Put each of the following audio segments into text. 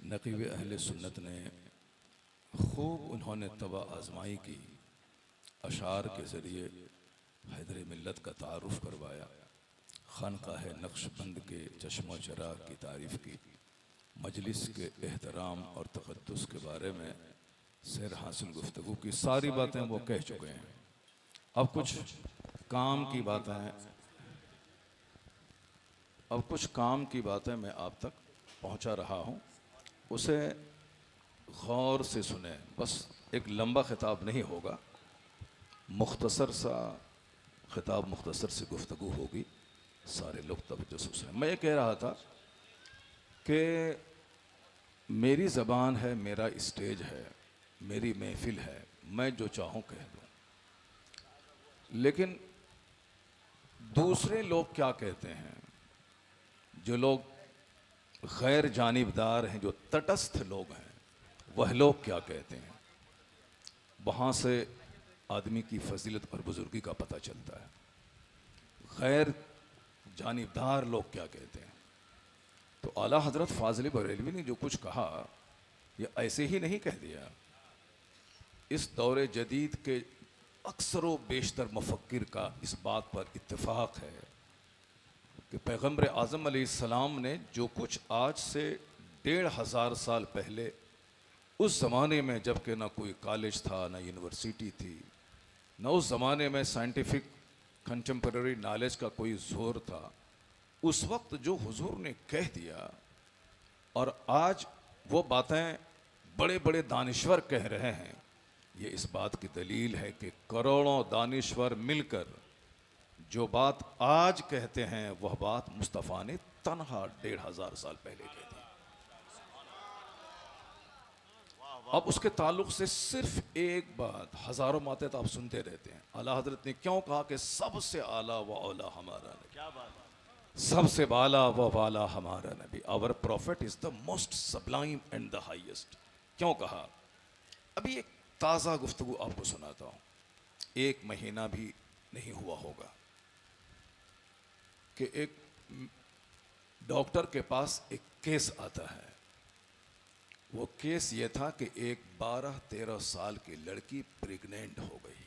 नक़ीब अहले सुन्नत ने खूब उन्होंने तबा आजमाई की, अशार के ज़रिए हैदर मिल्लत का तारुफ़ करवाया, खानकाह नक्शबंद के चश्मो चराग की तारीफ़ की, मजलिस के एहतराम और तक़द्दुस के बारे में सैर हासिल गुफ्तगू की। सारी बातें वो कह चुके हैं। अब कुछ काम की बातें मैं आप तक पहुंचा रहा हूं, उसे गौर से सुने। बस एक लंबा खिताब नहीं होगा, मुख्तसर सा खिताब, मुख्तसर सी गुफ्तगू होगी, सारे लोग तवज्जो से सुने। मैं ये कह रहा था कि मेरी ज़बान है, मेरा स्टेज है, मेरी महफिल है, मैं जो चाहूँ कह दूँ, लेकिन दूसरे लोग क्या कहते हैं, जो लोग गैर जानिबदार हैं, जो तटस्थ लोग हैं, वह लोग क्या कहते हैं, वहाँ से आदमी की फजीलत और बुजुर्गी का पता चलता है। गैर जानिबदार लोग क्या कहते हैं। तो आला हजरत फाजिल बरेलवी ने जो कुछ कहा, यह ऐसे ही नहीं कह दिया। इस दौरे जदीद के अक्सर व बेशतर मुफक्किर का इस बात पर इत्तेफाक है कि पैगम्बर आज़म अलैहिस्सलाम ने जो कुछ आज से 1500 साल पहले, उस ज़माने में जबकि ना कोई कॉलेज था, ना यूनिवर्सिटी थी, ना उस ज़माने में साइंटिफिक कंटेम्पररी नॉलेज का कोई जोर था, उस वक्त जो हुजूर ने कह दिया, और आज वो बातें बड़े बड़े दानिश्वर कह रहे हैं, ये इस बात की दलील है कि करोड़ों दानिश्वर मिलकर जो बात आज कहते हैं, वह बात मुस्तफ़ा ने तन्हा 1500 साल पहले कह दी। अब उसके ताल्लुक से सिर्फ एक बात, हजारों बातें तो आप सुनते रहते हैं। आला हजरत ने क्यों कहा कि सबसे आला व औला हमारा नबी, क्या बात है, सबसे बाला व वाला हमारा नबी, our prophet is the most sublime and the highest. क्यों कहा? अभी एक ताज़ा गुफ्तगू आपको सुनाता हूँ। एक महीना भी नहीं हुआ होगा कि एक डॉक्टर के पास एक केस आता है। वो केस ये था कि एक 12-13 साल की लड़की प्रेग्नेंट हो गई।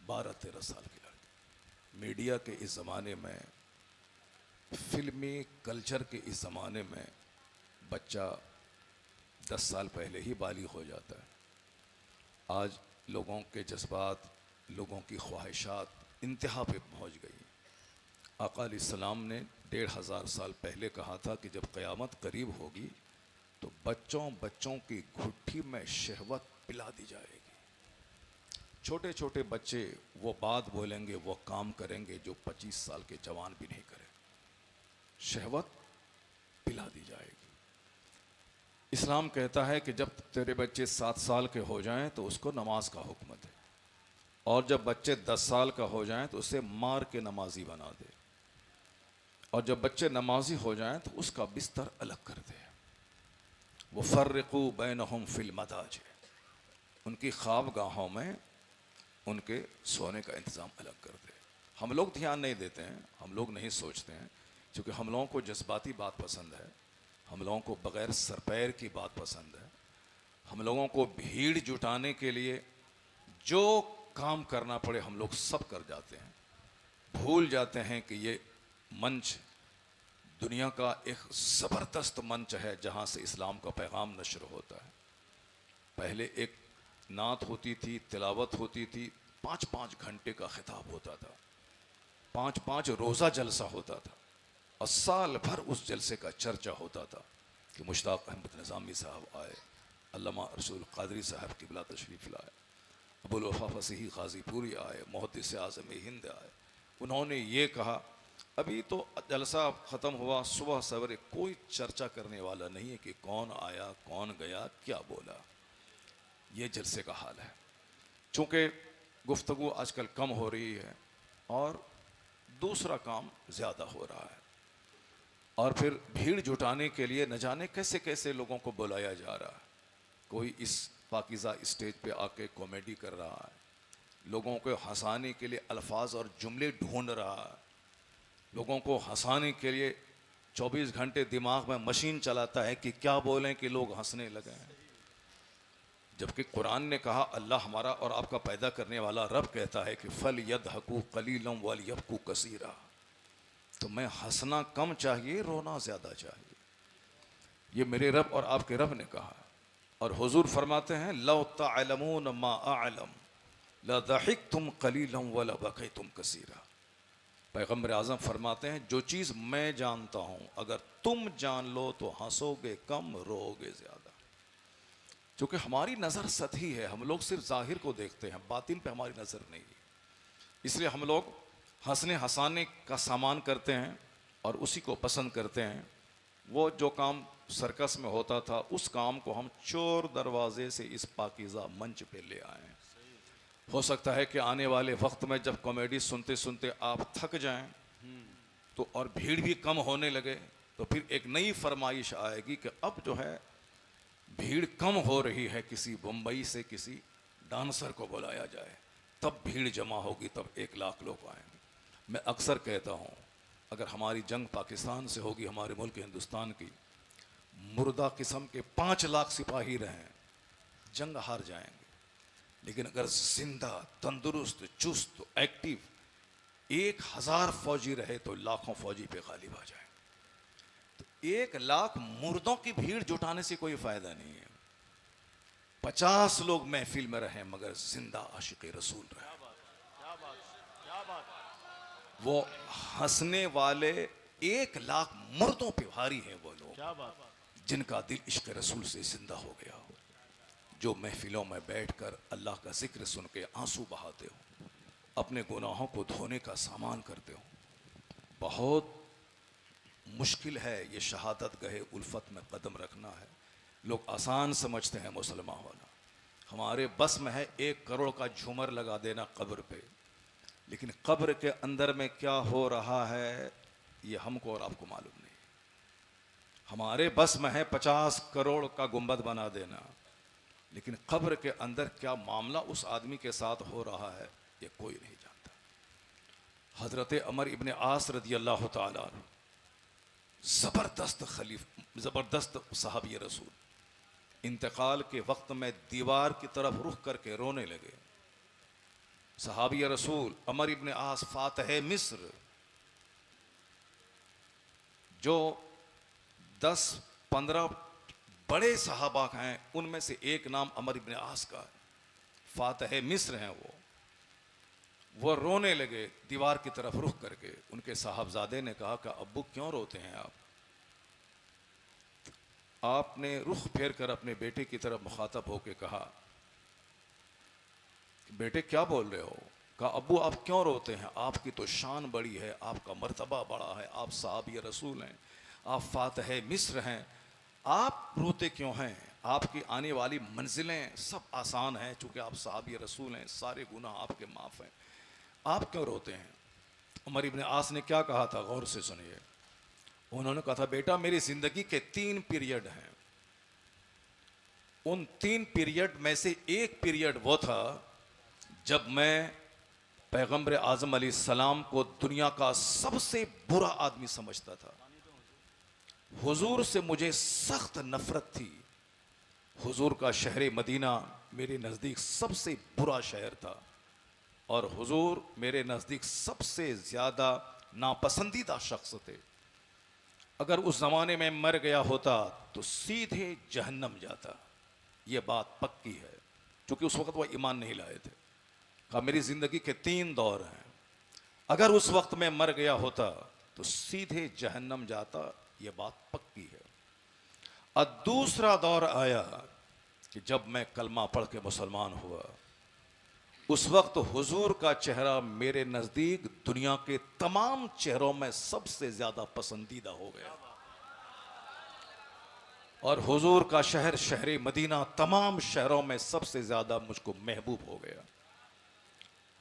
12-13 साल की लड़की। मीडिया के इस ज़माने में, फिल्मी कल्चर के इस ज़माने में, बच्चा 10 साल पहले ही बालिग हो जाता है। आज लोगों के जज्बात, लोगों की ख्वाहिशात इंतहा पे पहुंच गई। आका अलैहिस्सलाम ने 1500 साल पहले कहा था कि जब क़यामत करीब होगी तो बच्चों की घुट्टी में शहवत पिला दी जाएगी। छोटे छोटे बच्चे वो बात बोलेंगे, वो काम करेंगे जो 25 साल के जवान भी नहीं करे। शहवत पिला दी जाएगी। इस्लाम कहता है कि जब तेरे बच्चे 7 साल के हो जाएं तो उसको नमाज का हुक्म दे, और जब बच्चे 10 साल का हो जाएं तो उसे मार के नमाजी बना दे, और जब बच्चे नमाजी हो जाएं तो उसका बिस्तर अलग कर दे। वो फर्रिक़ू बैनहुम फिल मदाज, उनकी ख्वाबगाहों में उनके सोने का इंतज़ाम अलग कर दे। हम लोग ध्यान नहीं देते हैं, हम लोग नहीं सोचते हैं, क्योंकि हम लोगों को जज्बाती बात पसंद है, हम लोगों को बग़ैर सरपैर की बात पसंद है, हम लोगों को भीड़ जुटाने के लिए जो काम करना पड़े हम लोग सब कर जाते हैं। भूल जाते हैं कि ये मंच दुनिया का एक ज़बरदस्त मंच है जहाँ से इस्लाम का पैगाम नश्र होता है। पहले एक नात होती थी, तिलावत होती थी, 5-5 घंटे का खिताब होता था, 5-5 रोज़ा जलसा होता था, और साल भर उस जलसे का चर्चा होता था कि मुश्ताक अहमद निज़ामी साहब आए, अल्लामा रसूल क़ादरी साहब क़िबला तशरीफ़ लाए, अबुल वफ़ा फ़सीही ग़ाज़ीपुरी आए, मुहद्दिस आज़म हिंद आए, उन्होंने ये कहा। अभी तो जलसा ख़त्म हुआ, सुबह सवेरे कोई चर्चा करने वाला नहीं है कि कौन आया, कौन गया, क्या बोला। ये जलसे का हाल है। चूँकि गुफ्तगू आजकल कम हो रही है और दूसरा काम ज़्यादा हो रहा है, और फिर भीड़ जुटाने के लिए न जाने कैसे कैसे लोगों को बुलाया जा रहा है। कोई इस पाकीज़ा स्टेज पे आके कॉमेडी कर रहा है, लोगों को हंसाने के लिए अल्फाज और जुमले ढूंढ रहा है, लोगों को हंसाने के लिए 24 घंटे दिमाग में मशीन चलाता है कि क्या बोलें कि लोग हंसने लगे। जबकि कुरान ने कहा, अल्लाह हमारा और आपका पैदा करने वाला रब कहता है कि फल यदहकू कलीलम वल यबकू कसीरा। तो मैं हंसना कम चाहिए, रोना ज़्यादा चाहिए। ये मेरे रब और आपके रब ने कहा। और हुजूर फरमाते हैं, लौ तअलमून मा अअलम लदहिकतुम कलीलम व लबकैतुम कसीरा। पैगम्बर आज़म फरमाते हैं, जो चीज़ मैं जानता हूँ अगर तुम जान लो तो हंसोगे कम, रोओगे ज़्यादा। क्योंकि हमारी नज़र सतही है, हम लोग सिर्फ जाहिर को देखते हैं, बातिन पे हमारी नज़र नहीं है। इसलिए हम लोग हंसने हंसाने का सामान करते हैं और उसी को पसंद करते हैं। वो जो काम सर्कस में होता था, उस काम को हम चोर दरवाजे से इस पाकीज़ा मंच पे ले आए। हो सकता है कि आने वाले वक्त में जब कॉमेडी सुनते सुनते आप थक जाएं तो और भीड़ भी कम होने लगे, तो फिर एक नई फरमाइश आएगी कि अब जो है भीड़ कम हो रही है, किसी बम्बई से किसी डांसर को बुलाया जाए, तब भीड़ जमा होगी, तब 1 लाख लोग आएंगे। मैं अक्सर कहता हूँ, अगर हमारी जंग पाकिस्तान से होगी, हमारे मुल्क हिंदुस्तान की, मुर्दा किस्म के 5 लाख सिपाही रहें, जंग हार जाएंगे। लेकिन अगर जिंदा, तंदुरुस्त, चुस्त, एक्टिव 1000 फौजी रहे तो लाखों फौजी पे गालिब आ जाए। तो 1 लाख मुर्दों की भीड़ जुटाने से कोई फायदा नहीं है। 50 लोग महफिल में रहे मगर जिंदा आशिक़ रसूल रहे। वो हंसने वाले 1 लाख मुर्दों पे भारी हैं वो लोग जिनका दिल इश्क़ रसूल से जिंदा हो गया हो, जो महफिलों में बैठकर अल्लाह का जिक्र सुन के आंसू बहाते हो, अपने गुनाहों को धोने का सामान करते हो। बहुत मुश्किल है ये शहादत गहे उल्फत में कदम रखना है। लोग आसान समझते हैं मुसलमान होना। हमारे बस में है 1 करोड़ का झूमर लगा देना कब्र पे, लेकिन कब्र के अंदर में क्या हो रहा है ये हमको और आपको मालूम नहीं। हमारे बस में है 50 करोड़ का गुंबद बना देना, लेकिन कब्र के अंदर क्या मामला उस आदमी के साथ हो रहा है ये कोई नहीं जानता। हजरत अमर इब्न आस रदी अल्लाह ताला अन्हु ज़बरदस्त सहाबी रसूल, इंतकाल के वक्त में दीवार की तरफ रुख करके रोने लगे। सहाबी रसूल अमर इब्न आस फातह मिस्र, जो 10-15 बड़े सहाबा हैं, उनमें से एक नाम अमर इब्न आस का है, फातह मिस्र हैं वो रोने लगे दीवार की तरफ रुख करके। उनके साहबजादे ने कहा कि अब्बू क्यों रोते हैं आप? आपने रुख फेर कर अपने बेटे की तरफ मुखातब होकर कहा, बेटे क्या बोल रहे हो? कहा अब्बू आप क्यों रोते हैं? आपकी तो शान बड़ी है, आपका मर्तबा बड़ा है, आप सहाबी रसूल हैं, आप फातह मिस्र हैं, आप रोते क्यों हैं? आपकी आने वाली मंजिलें सब आसान हैं, चूँकि आप सहाबी रसूल हैं, सारे गुनाह आपके माफ़ हैं, आप क्यों रोते हैं? उमर इब्न आस ने क्या कहा था, गौर से सुनिए। उन्होंने कहा था, बेटा मेरी ज़िंदगी के 3 पीरियड हैं, उन 3 पीरियड में से एक पीरियड वो था जब मैं पैगम्बर आज़म अलैहिस्सलाम को दुनिया का सबसे बुरा आदमी समझता था। हुजूर से मुझे सख्त नफरत थी। हुजूर का शहर मदीना मेरे नज़दीक सबसे बुरा शहर था और हुजूर मेरे नज़दीक सबसे ज़्यादा नापसंदीदा शख्स थे। अगर उस ज़माने में मर गया होता तो सीधे जहन्नम जाता, ये बात पक्की है, क्योंकि उस वक्त वह ईमान नहीं लाए थे। कहा मेरी ज़िंदगी के 3 दौर हैं, अगर उस वक्त में मर गया होता तो सीधे जहन्नम जाता, ये बात पक्की है। और दूसरा दौर आया कि जब मैं कलमा पढ़ के मुसलमान हुआ, उस वक्त हुजूर का चेहरा मेरे नज़दीक दुनिया के तमाम चेहरों में सबसे ज़्यादा पसंदीदा हो गया और हुजूर का शहर शहर मदीना तमाम शहरों में सबसे ज़्यादा मुझको महबूब हो गया।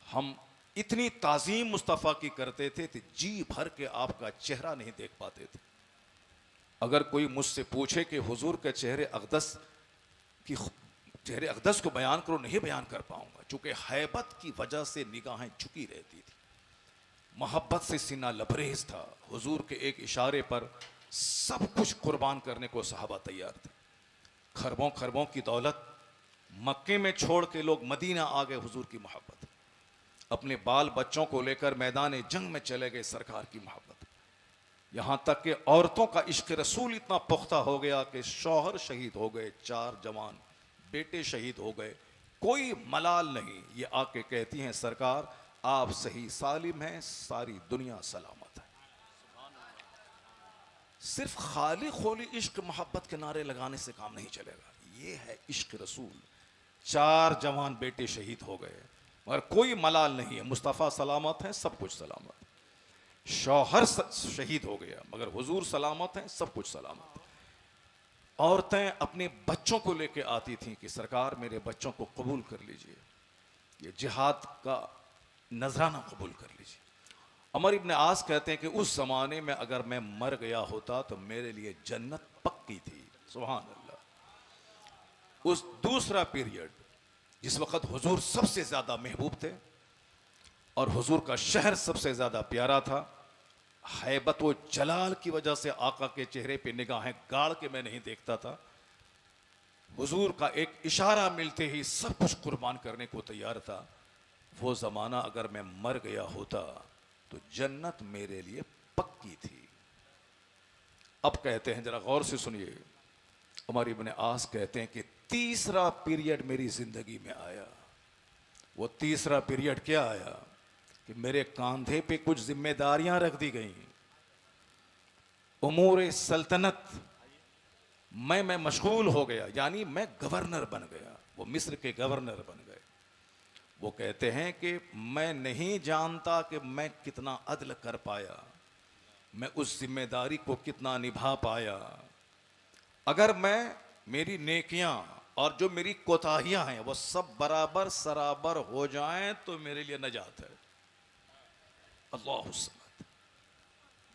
हम इतनी ताज़ीम मुस्तफ़ा की करते थे कि जी भर के आपका चेहरा नहीं देख पाते थे। अगर कोई मुझसे पूछे कि हुजूर के चेहरे अक़दस को बयान करो, नहीं बयान कर पाऊंगा, चूँकि हैबत की वजह से निगाहें झुकी रहती थी, मोहब्बत से सीना लबरेज था। हुजूर के एक इशारे पर सब कुछ कुर्बान करने को सहाबा तैयार थे। खरबों खरबों की दौलत मक्के में छोड़ के लोग मदीना आ गए हुजूर की मोहब्बत, अपने बाल बच्चों को लेकर मैदान जंग में चले गए सरकार की मोहब्बत। यहाँ तक कि औरतों का इश्क रसूल इतना पुख्ता हो गया कि शौहर शहीद हो गए, 4 जवान बेटे शहीद हो गए, कोई मलाल नहीं। ये आके कहती हैं सरकार आप सही सालिम हैं, सारी दुनिया सलामत है। सिर्फ खाली खोली इश्क मोहब्बत के नारे लगाने से काम नहीं चलेगा, ये है इश्क रसूल। 4 जवान बेटे शहीद हो गए मगर कोई मलाल नहीं है, मुस्तफ़ा सलामत हैं, सब कुछ सलामत। शौहर शहीद हो गया मगर हुजूर सलामत हैं, सब कुछ सलामत। औरतें अपने बच्चों को लेके आती थीं कि सरकार मेरे बच्चों को कबूल कर लीजिए, ये जिहाद का नजराना कबूल कर लीजिए। अमर इब्न आस कहते हैं कि उस जमाने में अगर मैं मर गया होता तो मेरे लिए जन्नत पक्की थी। सुभान अल्लाह। उस दूसरा पीरियड जिस वक्त हुजूर सबसे ज्यादा महबूब थे और हुजूर का शहर सबसे ज्यादा प्यारा था, हैबत व जलाल की वजह से आका के चेहरे पे निगाहें गाड़ के मैं नहीं देखता था। हुजूर का एक इशारा मिलते ही सब कुछ कुर्बान करने को तैयार था। वो जमाना अगर मैं मर गया होता तो जन्नत मेरे लिए पक्की थी। अब कहते हैं, जरा गौर से सुनिए, उमर इब्न आस कहते हैं कि तीसरा पीरियड मेरी जिंदगी में आया। वो तीसरा पीरियड क्या आया कि मेरे कांधे पे कुछ जिम्मेदारियां रख दी गई, उमूर सल्तनत मैं मशगूल हो गया, यानी मैं गवर्नर बन गया। वो मिस्र के गवर्नर बन गए। वो कहते हैं कि मैं नहीं जानता कि मैं कितना अदल कर पाया, मैं उस जिम्मेदारी को कितना निभा पाया। अगर मैं मेरी नेकियां और जो मेरी कोताहियां हैं वो सब बराबर सराबर हो जाएं तो मेरे लिए नजात है। अल्लाह समद।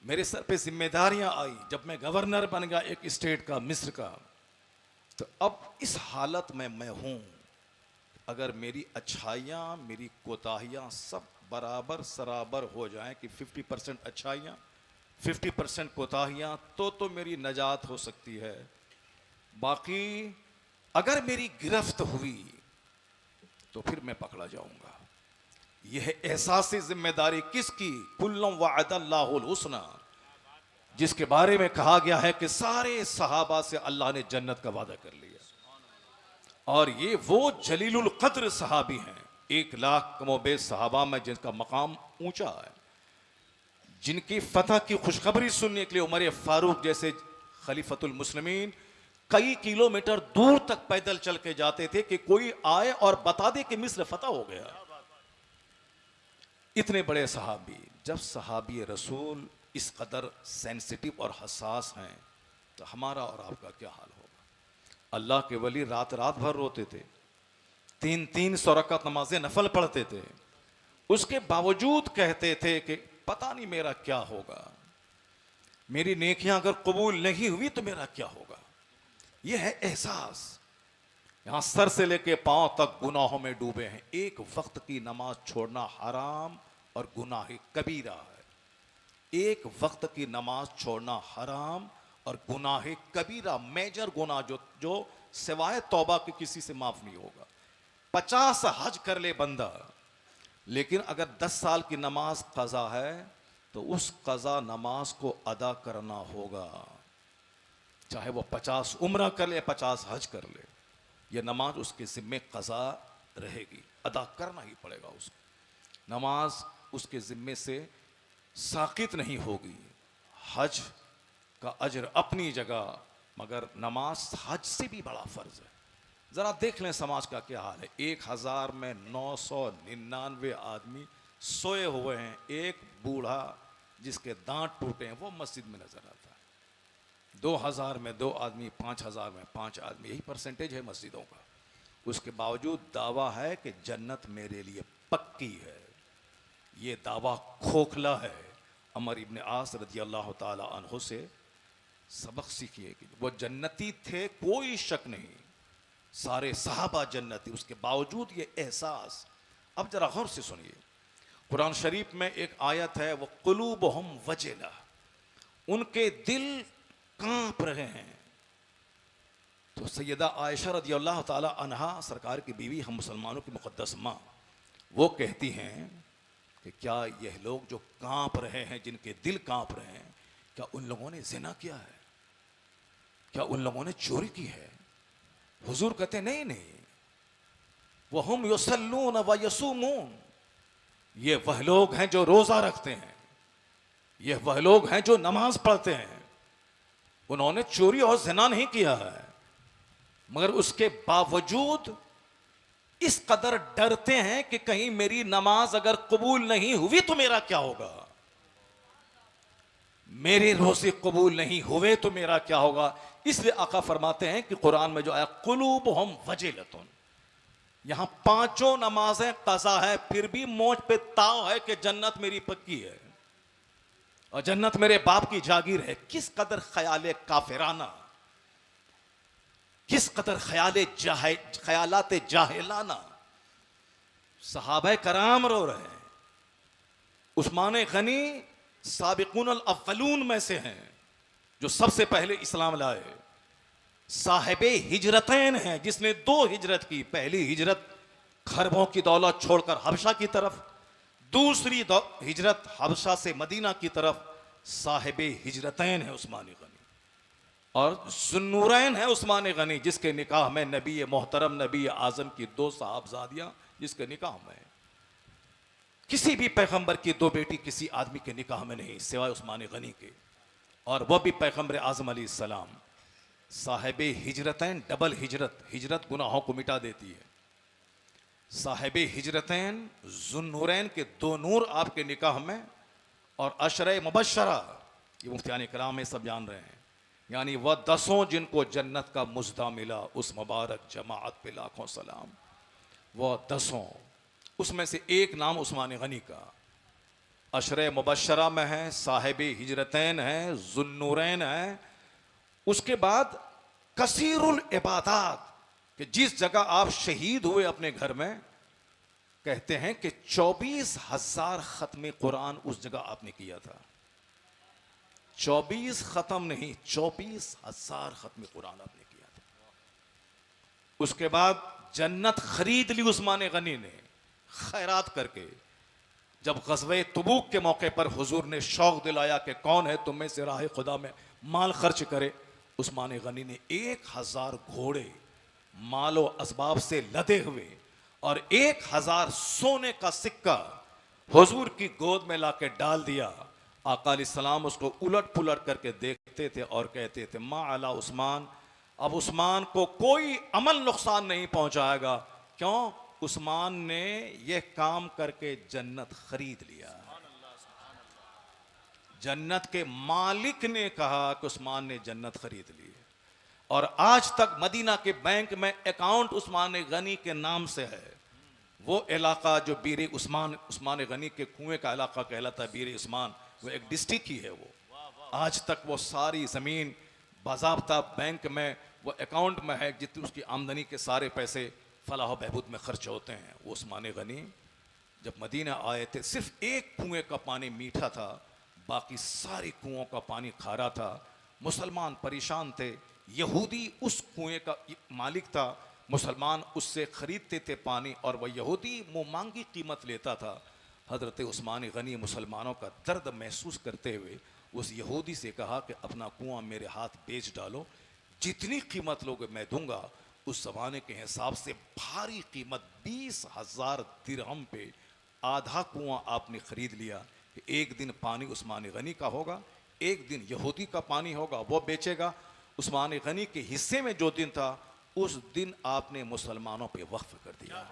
मेरे सर पे जिम्मेदारियां आई जब मैं गवर्नर बन गया एक स्टेट का, मिस्र का। तो अब इस हालत में मैं हूं, अगर मेरी अच्छाइयां मेरी कोताहियां सब बराबर सराबर हो जाएं कि 50% अच्छाइयां 50% कोताहियां, तो मेरी नजात हो सकती है। बाकी अगर मेरी गिरफ्त हुई तो फिर मैं पकड़ा जाऊंगा। यह एहसास जिम्मेदारी किसकी? कुल्लुम वअदल्लाहुल हुस्ना, जिसके बारे में कहा गया है कि सारे सहाबा से अल्लाह ने जन्नत का वादा कर लिया। और ये वो जलीलुल कद्र सहाबी हैं, 1 लाख कमोबेश सहाबा में जिनका मकाम ऊंचा है, जिनकी फतह की खुशखबरी सुनने के लिए उमर फारूक जैसे खलीफतुल मुस्लिमीन कई किलोमीटर दूर तक पैदल चल के जाते थे कि कोई आए और बता दे कि मिस्र फतह हो गया। इतने बड़े सहाबी, जब सहाबी रसूल इस कदर सेंसिटिव और हसास हैं तो हमारा और आपका क्या हाल होगा? अल्लाह के वली रात रात भर रोते थे, 300 रकात नमाज़ें नफल पढ़ते थे, उसके बावजूद कहते थे कि पता नहीं मेरा क्या होगा, मेरी नेकियां अगर कबूल नहीं हुई तो मेरा क्या होगा। यह है एहसास। यहां सर से लेके पांव तक गुनाहों में डूबे हैं। एक वक्त की नमाज छोड़ना हराम और गुनाह कबीरा है। एक वक्त की नमाज छोड़ना हराम और गुनाह कबीरा, मेजर गुनाह जो सिवाय तौबा के किसी से माफ नहीं होगा। 50 हज कर ले बंदा, लेकिन अगर 10 साल की नमाज कज़ा है तो उस कज़ा नमाज को अदा करना होगा, चाहे वो 50 उम्रा कर ले 50 हज कर ले, ये नमाज उसके जिम्मे कज़ा रहेगी, अदा करना ही पड़ेगा उसको। नमाज उसके जिम्मे से साकित नहीं होगी। हज का अजर अपनी जगह, मगर नमाज हज से भी बड़ा फर्ज है। जरा देख लें समाज का क्या हाल है। 1000 में 999 आदमी सोए हुए हैं, एक बूढ़ा जिसके दांत टूटे हैं वो मस्जिद में नजर आता है। 2000 में 2 आदमी, 5000 में 5 आदमी, यही परसेंटेज है मस्जिदों का। उसके बावजूद दावा है कि जन्नत मेरे लिए पक्की है। ये दावा खोखला है। अमर इब्न आस रज़ी अल्लाह ताला अन्हु से सबक सीखिए कि वो जन्नती थे, कोई शक नहीं, सारे सहाबा जन्नती, उसके बावजूद ये एहसास। अब जरा गौर से सुनिए, कुरान शरीफ में एक आयत है, वो कुलूबहुम वजिला, उनके दिल कांप रहे हैं। तो सैयदा आयशा रज़ियल्लाहु ताला अन्हा सरकार की बीवी, हम मुसलमानों की मुक़द्दस माँ, वो कहती हैं कि क्या यह लोग जो कांप रहे हैं, जिनके दिल कांप रहे हैं, क्या उन लोगों ने ज़िना किया है? क्या उन लोगों ने चोरी की है? हुजूर कहते नहीं नहीं, वहुम युसल्लून व यसूमून, ये वह लोग हैं जो रोज़ा रखते हैं, ये वह लोग हैं जो नमाज पढ़ते हैं। उन्होंने चोरी और ज़िना नहीं किया है, मगर उसके बावजूद इस कदर डरते हैं कि कहीं मेरी नमाज अगर कबूल नहीं हुई तो मेरा क्या होगा, मेरे रोजे कबूल नहीं हुए तो मेरा क्या होगा। इसलिए आका फरमाते हैं कि कुरान में जो आया कुलूबुहुम वजिलतुन, यहां पांचों नमाजें कज़ा है, फिर भी मोझ पे ताव है कि जन्नत मेरी पक्की है और जन्नत मेरे बाप की जागीर है। किस कदर ख्याल काफिराना, किस कदर ख्यालात जाहिलाना। सहाबा कराम रो रहे हैं। उस्मान गनी साबिकुन अल अव्वलून में से हैं, जो सबसे पहले इस्लाम लाए। साहिबे हिजरतैन हैं, जिसने 2 हिजरत की। पहली हिजरत खरबों की दौलत छोड़कर हबशा की तरफ, दूसरी हिजरत हबशा से मदीना की तरफ। साहिबे हिजरतैन है उस्मान गनी, और ज़ुन्नूरैन है उस्मान गनी, जिसके निकाह में नबी मोहतरम नबी आज़म की 2 साहबजादियाँ, जिसके निकाह में किसी भी पैगंबर की 2 बेटी किसी आदमी के निकाह में नहीं सिवाय उस्मान गनी के, और वह भी पैगंबर आज़म अलैहिस्सलाम। साहिबे हिजरतैन, डबल हिजरत, हिजरत गुनाहों को मिटा देती है। साहिबे हिजरतैन ज़ुन्नूरैन के 2 नूर आपके निकाह में, और अशरे मुबशरा, ये मुफ्तियान इकराम में सब जान रहे हैं, यानी वह 10 जिनको जन्नत का मुज़दा मिला, उस मुबारक जमाअत पे लाखों सलाम। वह 10, उसमें से एक नाम उस्मान गनी का अशरे मुबशरा में है, साहिबे हिजरतैन है, ज़ुन्नूरैन है। उसके बाद कसीरुल इबादात, कि जिस जगह आप शहीद हुए अपने घर में, कहते हैं कि 24,000 खत्म कुरान उस जगह आपने किया था। 24 खत्म नहीं, 24,000 खत्म कुरान आपने किया था। उसके बाद जन्नत खरीद ली उस्मान गनी ने खैरात करके। जब ग़ज़वे तबूक के मौके पर हुजूर ने शौक दिलाया कि कौन है तुम में से राह खुदा में माल खर्च करे, उस्मान गनी ने 1000 घोड़े मालो असबाब से लदे हुए और 1000 सोने का सिक्का हुजूर की गोद में लाके डाल दिया। आका अलैहिस्सलाम उसको उलट पुलट करके देखते थे और कहते थे मा अला उस्मान, अब उस्मान को कोई अमल नुकसान नहीं पहुंचाएगा। क्यों? उस्मान ने यह काम करके जन्नत खरीद लिया। जन्नत के मालिक ने कहा कि उस्मान ने जन्नत खरीद ली, और आज तक मदीना के बैंक में अकाउंट उस्मान गनी के नाम से है। वो इलाका जो बीर उस्मान, उस्मान गनी के कुएं का इलाका कहलाता है बीर उस्मान, वो एक डिस्ट्रिक्ट ही है। वो आज तक वो सारी ज़मीन बाज़ाब्ता बैंक में वो अकाउंट में है, जितनी उसकी आमदनी के सारे पैसे फलाह बहबूद में खर्च होते हैं। वो उस्मान गनी जब मदीना आए थे, सिर्फ एक कुएं का पानी मीठा था, बाकी सारे कुओं का पानी खारा था। मुसलमान परेशान थे। यहूदी उस कुएं का मालिक था, मुसलमान उससे खरीदते थे पानी, और वह यहूदी मुँह मांगी कीमत लेता था। हज़रत उस्मान गनी मुसलमानों का दर्द महसूस करते हुए उस यहूदी से कहा कि अपना कुआं मेरे हाथ बेच डालो, जितनी कीमत लोगे मैं दूंगा। उस ज़माने के हिसाब से भारी कीमत 20,000 दिरहम पे आधा कुआं आपने खरीद लिया कि एक दिन पानी उस्मान गनी का होगा, एक दिन यहूदी का पानी होगा, वो बेचेगा। उस्मान गनी के हिस्से में जो दिन था, उस दिन आपने मुसलमानों पे वक्फ कर दिया।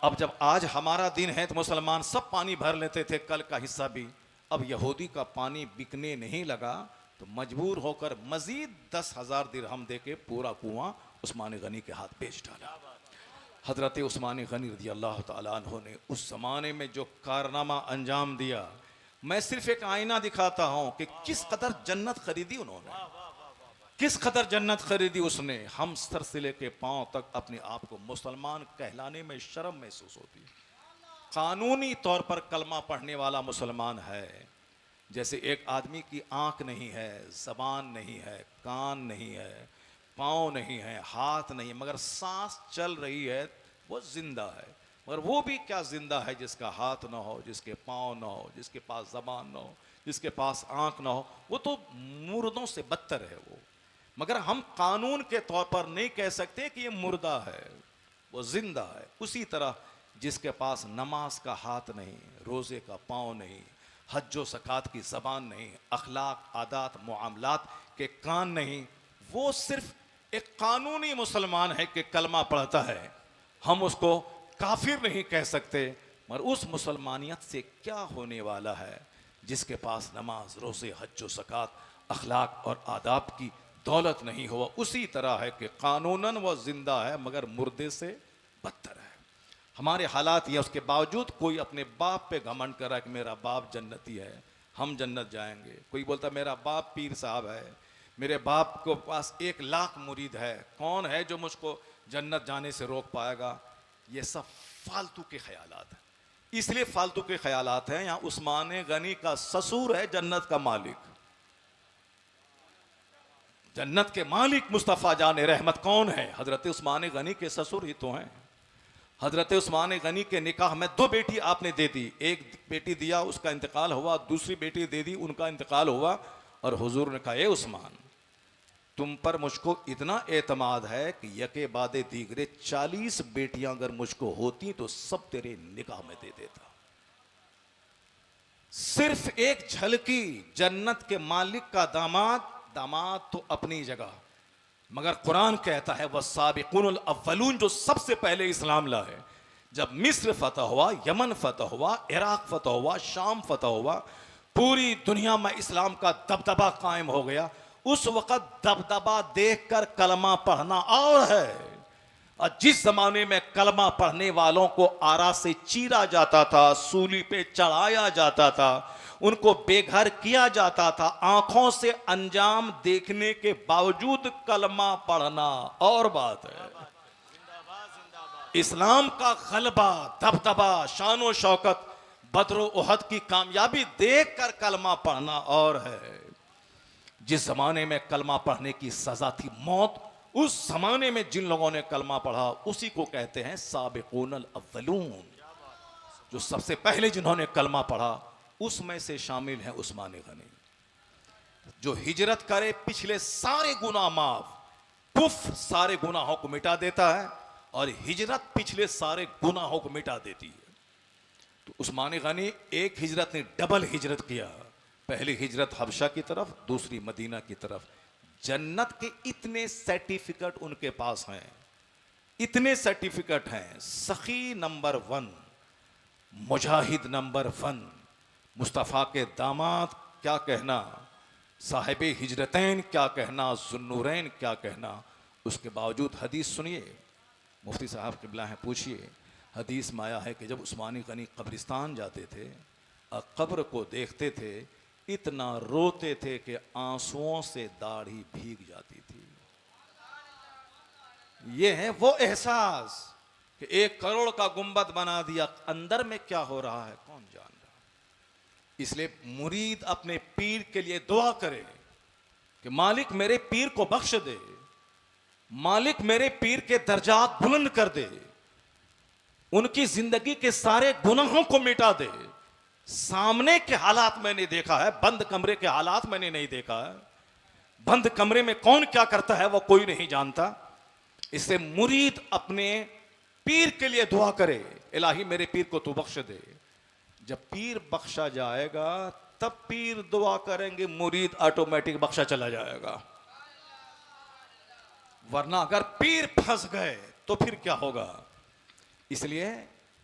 अब जब आज हमारा दिन है तो मुसलमान सब पानी भर लेते थे, कल का हिस्सा भी। अब यहूदी का पानी बिकने नहीं लगा तो मजबूर होकर मजीद 10,000 दिरहम दे के पूरा कुआं उस्मान गनी के हाथ बेच डाला। हज़रत उस्मान गनी रज़ी अल्लाह तआला अन्हु ने उस ज़माने में जो कारनामा अंजाम दिया, मैं सिर्फ एक आईना दिखाता हूँ कि किस कदर जन्नत खरीदी उन्होंने, किस कदर जन्नत खरीदी उसने। हम सर से लेके पांव तक अपने आप को मुसलमान कहलाने में शर्म महसूस होती है। कानूनी तौर पर कलमा पढ़ने वाला मुसलमान है, जैसे एक आदमी की आंख नहीं है, जबान नहीं है, कान नहीं है, पाँव नहीं है, हाथ नहीं है, मगर सांस चल रही है, वो जिंदा है। मगर वो भी क्या जिंदा है जिसका हाथ ना हो, जिसके पाँव ना हो, जिसके पास जबान ना हो, जिसके पास आंख ना हो, वो तो मुर्दों से बदतर है वो। मगर हम कानून के तौर पर नहीं कह सकते कि ये मुर्दा है, वो जिंदा है। उसी तरह जिसके पास नमाज का हाथ नहीं, रोजे का पाँव नहीं, हज व ज़कात की ज़बान नहीं, अखलाक आदात मुआमलात के कान नहीं, वो सिर्फ एक कानूनी मुसलमान है कि कलमा पढ़ता है। हम उसको काफिर नहीं कह सकते। मगर उस मुसलमानियत से क्या होने वाला है जिसके पास नमाज, रोज़े, हज व ज़कात, अखलाक और आदाब की दौलत नहीं हुआ। उसी तरह है कि कानूनन वो जिंदा है मगर मुर्दे से बदतर है। हमारे हालात ये, उसके बावजूद कोई अपने बाप पे घमंड कर रहा है कि मेरा बाप जन्नती है, हम जन्नत जाएंगे। कोई बोलता मेरा बाप पीर साहब है, मेरे बाप को पास 1,00,000 मुरीद है, कौन है जो मुझको जन्नत जाने से रोक पाएगा। ये सब फालतू के ख्यालात हैं। इसलिए फालतू के ख्यालात हैं। यहाँ उस्मान गनी का ससुर है जन्नत का मालिक। जन्नत के मालिक मुस्तफ़ा जान रहमत कौन है? हजरत उस्मान गनी के ससुर ही तो हैं। हजरत उस्मान गनी के निकाह में 2 बेटी आपने दे दी। एक बेटी दिया, उसका इंतकाल हुआ, दूसरी बेटी दे दी, उनका इंतकाल हुआ। और हुजूर ने कहा, ए उस्मान, तुम पर मुझको इतना एतमाद है कि यके बादे दीगरे 40 बेटियां अगर मुझको होती तो सब तेरे निकाह में दे देता। सिर्फ एक झलकी जन्नत के मालिक का दामाद। दामाद तो अपनी जगह, मगर कुरान कहता है वस्साबिकूनुल अव्वलून, जो सबसे पहले इस्लाम लाए। जब मिस्र फतह हुआ, यमन फतह हुआ, इराक फतह हुआ, शाम फतह हुआ, पूरी दुनिया में इस्लाम का दबदबा कायम हो गया। उस वक़्त दबदबा देखकर कलमा पढ़ना और है। और जिस जमाने में कलमा पढ़ने वालों को आरा से चीरा जाता था, सूली पे चढ़ाया जाता था, उनको बेघर किया जाता था, आंखों से अंजाम देखने के बावजूद कलमा पढ़ना और बात है। इस्लाम का गलबा, दबदबा, शानो शौकत, बदर उहद की कामयाबी देखकर कलमा पढ़ना और है। जिस जमाने में कलमा पढ़ने की सजा थी मौत, उस जमाने में जिन लोगों ने कलमा पढ़ा उसी को कहते हैं साबिकूनल अव्वलून। जो सबसे पहले जिन्होंने कलमा पढ़ा उसमें से शामिल है उस्मान गनी। जो हिजरत करे पिछले सारे गुनाह माफ, कुफ्र सारे गुनाहों को मिटा देता है और हिजरत पिछले सारे गुनाहों को मिटा देती है। तो उस्मान गनी एक हिजरत ने डबल हिजरत किया। पहली हिजरत हबशा की तरफ, दूसरी मदीना की तरफ। जन्नत के इतने सर्टिफिकेट उनके पास हैं, इतने सर्टिफिकेट हैं। सखी नंबर 1, मुजाहिद नंबर 1, मुस्तफ़ा के दामाद क्या कहना, साहिब हिजरतैन क्या कहना, ज़ुन्नूरैन क्या कहना। उसके बावजूद हदीस सुनिए, मुफ्ती साहब क़िबला हैं, पूछिए। हदीस में आया है कि जब उस्मान गनी कब्रिस्तान जाते थे और कब्र को देखते थे, इतना रोते थे कि आंसुओं से दाढ़ी भीग जाती थी। ये है वो एहसास कि 1 करोड़ का गुंबद बना दिया, अंदर में क्या हो रहा है कौन जान रहा। इसलिए मुरीद अपने पीर के लिए दुआ करे कि मालिक मेरे पीर को बख्श दे, मालिक मेरे पीर के दर्जात बुलंद कर दे, उनकी जिंदगी के सारे गुनाहों को मिटा दे। सामने के हालात मैंने देखा है, बंद कमरे के हालात मैंने नहीं देखा है। बंद कमरे में कौन क्या करता है वो कोई नहीं जानता। इससे मुरीद अपने पीर के लिए दुआ करे, इलाही मेरे पीर को तू बख्श दे। जब पीर बख्शा जाएगा तब पीर दुआ करेंगे, मुरीद ऑटोमेटिक बख्शा चला जाएगा। वरना अगर पीर फंस गए तो फिर क्या होगा। इसलिए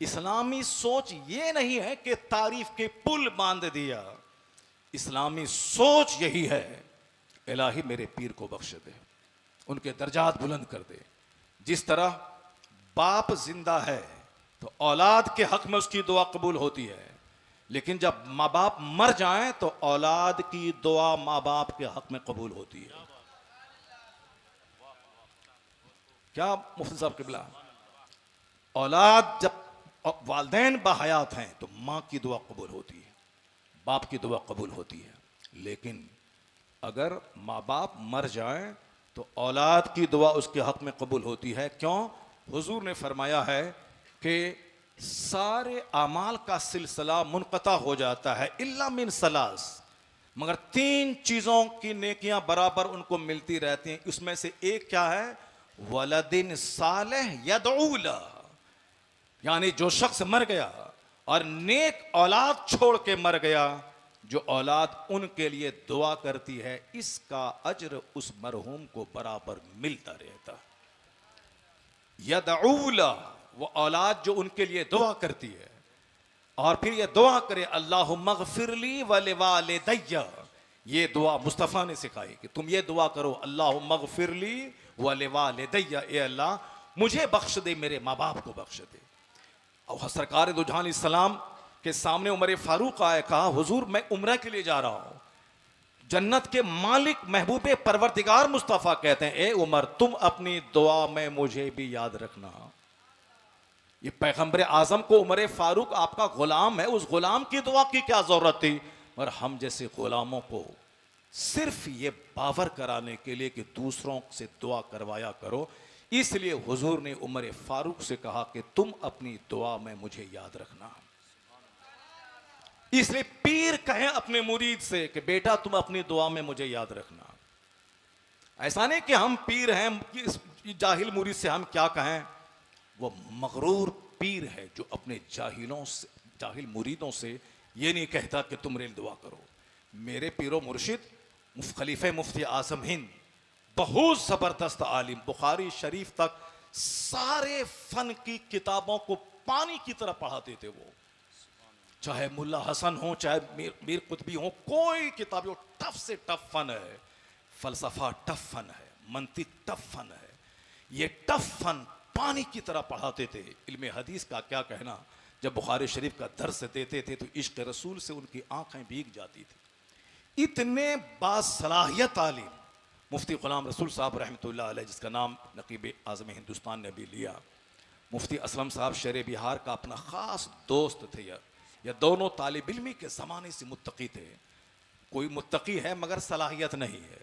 इस्लामी सोच ये नहीं है कि तारीफ के पुल बांध दिया। इस्लामी सोच यही है, इलाही मेरे पीर को बख्श दे, उनके दर्जात बुलंद कर दे। जिस तरह बाप जिंदा है तो औलाद के हक में उसकी दुआ कबूल होती है, लेकिन जब माँ बाप मर जाएं तो औलाद की दुआ माँ बाप के हक में कबूल होती है। क्या मुफ्ती साहब क़िबला, औलाद जब वालिदैन बाहयात हैं तो माँ की दुआ कबूल होती है, बाप की दुआ कबूल होती है। लेकिन अगर माँ बाप मर जाएं तो औलाद की दुआ उसके हक में कबूल होती है। क्यों? हुजूर ने फरमाया है कि सारे अमाल का सिलसिला मुनक़ता हो जाता है इल्ला मिन सलास, मगर 3 चीज़ों की नेकियां बराबर उनको मिलती रहती हैं। उसमें से एक क्या है? वलदिन सालेह यदऊ ला, यानी जो शख्स मर गया और नेक औलाद छोड़ के मर गया, जो औलाद उनके लिए दुआ करती है, इसका अज्र उस मरहूम को बराबर मिलता रहता। यदऊला, वो औलाद जो उनके लिए दुआ करती है और फिर ये दुआ करे अल्लाहुम्मग़फ़िरली व लिवालिदैया। ये दुआ मुस्तफ़ा ने सिखाई कि तुम ये दुआ करो, अल्लाहुम्मग़फ़िरली व लिवालिदैया, ए अल्लाह मुझे बख्श दे, मेरे माँ बाप को बख्श दे। और सरकार दो जहां सलाम के सामने उमर फारूक आए, कहा हुजूर मैं उम्रा के लिए जा रहा हूं। जन्नत के मालिक महबूब परवरदिगार मुस्तफ़ा कहते हैं, ए उमर तुम अपनी दुआ में मुझे भी याद रखना। ये पैगंबर आजम को उमर फारूक आपका गुलाम है, उस गुलाम की दुआ की क्या जरूरत थी? और हम जैसे गुलामों को सिर्फ ये बावर कराने के लिए कि दूसरों से दुआ करवाया करो, इसलिए हुजूर ने उमर फारूक से कहा कि तुम अपनी दुआ में मुझे याद रखना। इसलिए पीर कहें अपने मुरीद से कि बेटा तुम अपनी दुआ में मुझे याद रखना। ऐसा नहीं कि हम पीर हैं, कि जाहिल मुरीद से हम क्या कहें। वो मगरूर पीर है जो अपने जाहिल मुरीदों से ये नहीं कहता कि तुम मेरे लिए दुआ करो। मेरे पीरो मुर्शिद खलीफे मुफ्ती आज़म हिंद बहुत ज़बरदस्त आलिम, बुखारी शरीफ तक सारे फन की किताबों को पानी की तरह पढ़ाते थे वो। चाहे मुल्ला हसन हो, चाहे मीर कुतबी हो, कोई किताब हो, टफ से टफ फन है। फलसफा टफ फन है, मंतिक टफ फन है। ये टफ फन पानी की तरह पढ़ाते थे। इल्मे हदीस का क्या कहना, जब बुखारी शरीफ का दर्स देते थे तो इश्क रसूल से उनकी आंखें भीग जाती थी। इतने बासलाहियत आलिम मुफ्ती गुलाम रसूल साहब रहमतुल्लाह अलैह, जिसका नाम नकीब आज़म हिंदुस्तान ने भी लिया। मुफ्ती असलम साहब शेर बिहार का अपना ख़ास दोस्त थे। यह दोनों तालिब इल्मी के ज़माने से मुत्तकी थे। कोई मुत्तकी है मगर सलाहियत नहीं है,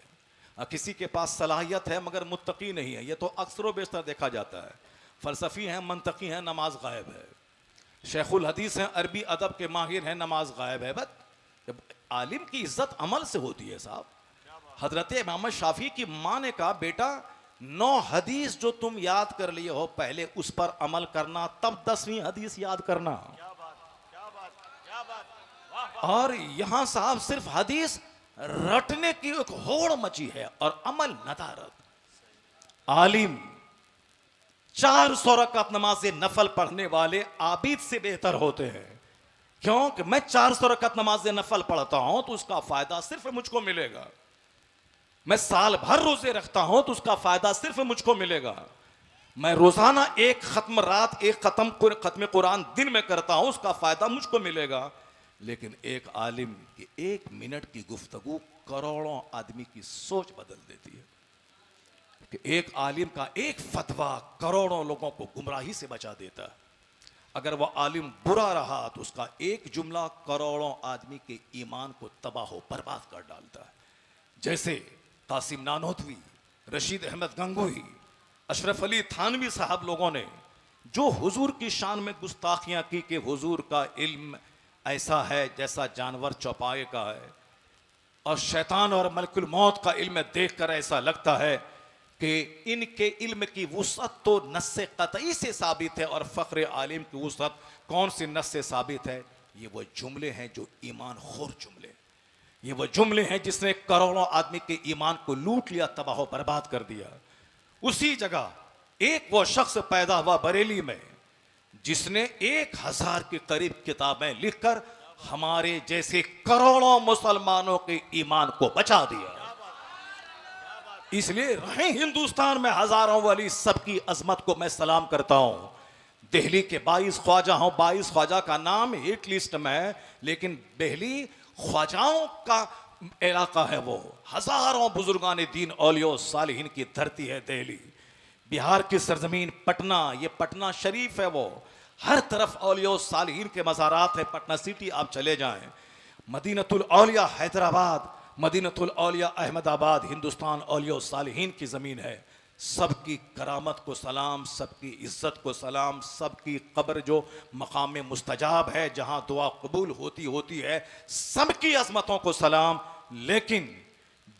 किसी के पास सलाहियत है मगर मुत्तकी नहीं है। यह तो अक्सर बेशतर देखा जाता है। फ़लसफ़ी हैं, मंतकी हैं, नमाज गायब है। शेखुल हदीस हैं, अरबी अदब के माहिर हैं, नमाज गायब है। बस आलिम की इज्जत अमल से होती है साहब। हजरत इमाम शाफी की माँ ने कहा, बेटा 9 हदीस जो तुम याद कर लिए हो, पहले उस पर अमल करना, तब 10वीं हदीस याद करना। और यहां साहब सिर्फ हदीस रटने की एक होड़ मची है और अमल नदारत। आलिम 400 रकात नमाज नफल पढ़ने वाले आबिद से बेहतर होते हैं। क्यों? कि मैं 400 रकात नमाज नफल पढ़ता हूं तो उसका फायदा सिर्फ मुझको मिलेगा। मैं साल भर रोजे रखता हूं तो उसका फायदा सिर्फ मुझको मिलेगा। मैं रोजाना एक खत्म रात, एक खत्म कुरान दिन में करता हूं, उसका फायदा मुझको मिलेगा। लेकिन एक आलिम की 1 मिनट की गुफ्तगू करोड़ों आदमी की सोच बदल देती है। कि एक आलिम का एक फतवा करोड़ों लोगों को गुमराही से बचा देता है। अगर वह आलिम बुरा रहा तो उसका एक जुमला करोड़ों आदमी के ईमान को तबाह बर्बाद कर डालता है। जैसे कासिम नानोतवी, रशीद अहमद गंगोही, अशरफ अली थानवी साहब लोगों ने जो हुजूर की शान में गुस्ताखियां की कि हुजूर का इल्म ऐसा है जैसा जानवर चौपाए का है, और शैतान और मलकुल मौत का इल्म देखकर ऐसा लगता है कि इनके इल्म की वुसअत तो नस्से कतई से साबित है, और फ़ख्र आलिम की वुसअत कौन सी नस से साबित है? ये वो जुमले हैं जो ईमान खोर जुमले, ये वो जुमले हैं जिसने करोड़ों आदमी के ईमान को लूट लिया, तबाह बर्बाद कर दिया। उसी जगह एक वो शख्स पैदा हुआ बरेली में जिसने 1000 के करीब किताबें लिखकर हमारे जैसे करोड़ों मुसलमानों के ईमान को बचा दिया। इसलिए रहे हिंदुस्तान में हजारों वली, सबकी अजमत को मैं सलाम करता हूं। दिल्ली के 22 ख्वाजा हों, 22 ख्वाजा का नाम हिट लिस्ट में है, लेकिन दिल्ली ख्वाजाओं का इलाका है। वो हजारों बुजुर्गान दीन औलिया सालिहीन की धरती है दिल्ली। बिहार की सरजमीन पटना, ये पटना शरीफ है, वो हर तरफ औलिया सालिहीन के मज़ारात है। पटना सिटी आप चले जाएं, मदीनतुल औलिया हैदराबाद, मदीनतुल औलिया अहमदाबाद हिंदुस्तान औलिया सालिहीन की ज़मीन है। सबकी करामत को सलाम, सबकी इज्जत को सलाम, सबकी कब्र जो मकाम मुस्तजाब है, जहां दुआ कबूल होती है, सबकी अजमतों को सलाम। लेकिन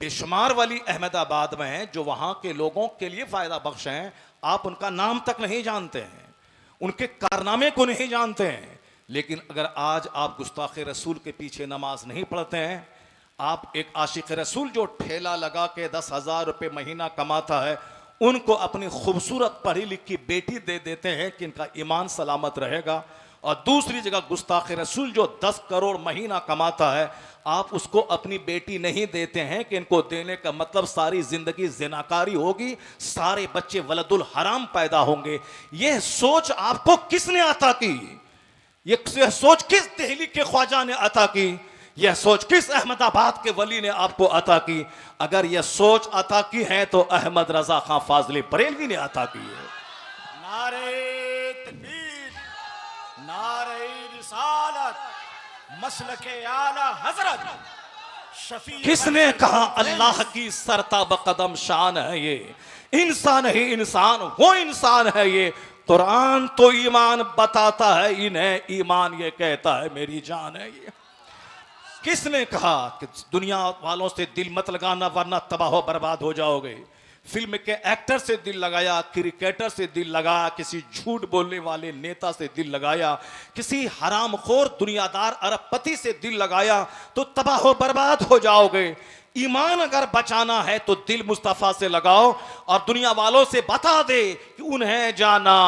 बेशुमार वली अहमदाबाद में हैं जो वहां के लोगों के लिए फ़ायदा बख्श हैं। आप उनका नाम तक नहीं जानते हैं, उनके कारनामे को नहीं जानते हैं। लेकिन अगर आज आप गुस्ताख रसूल के पीछे नमाज नहीं पढ़ते हैं, आप एक आशिक रसूल जो ठेला लगा के 10,000 रुपये महीना कमाता है, उनको अपनी खूबसूरत पढ़ी लिखी बेटी दे देते हैं कि इनका ईमान सलामत रहेगा। और दूसरी जगह गुस्ताख रसूल जो 10 करोड़ महीना कमाता है, आप उसको अपनी बेटी नहीं देते हैं कि इनको देने का मतलब सारी जिंदगी जिनाकारी होगी, सारे बच्चे वलदुल हराम पैदा होंगे। यह सोच आपको किसने अता की? यह सोच किस दिल्ली के ख्वाजा ने अता की? यह सोच किस अहमदाबाद के वली ने आपको अता की? अगर यह सोच अता की है तो अहमद रजा खां फाजले बरेलवी ने अता की है। नारे तकबीर, नारे रिसालत, मसलके आला हजरत शफी। किसने कहा अल्लाह की सरताब कदम शान है ये? इंसान ही इंसान, वो इंसान है ये। कुरान तो ईमान बताता है इन्हें, ईमान ये कहता है मेरी जान है ये। किसने कहा कि दुनिया वालों से दिल मत लगाना वरना तबाह बर्बाद हो जाओगे? फिल्म के एक्टर से दिल लगाया, क्रिकेटर से दिल लगाया, किसी झूठ बोलने वाले नेता से दिल लगाया, किसी हरामखोर दुनियादार अरबपति से दिल लगाया तो तबाह बर्बाद हो जाओगे। ईमान अगर बचाना है तो दिल मुस्तफ़ा से लगाओ और दुनिया वालों से बता दे कि उन्हें जाना,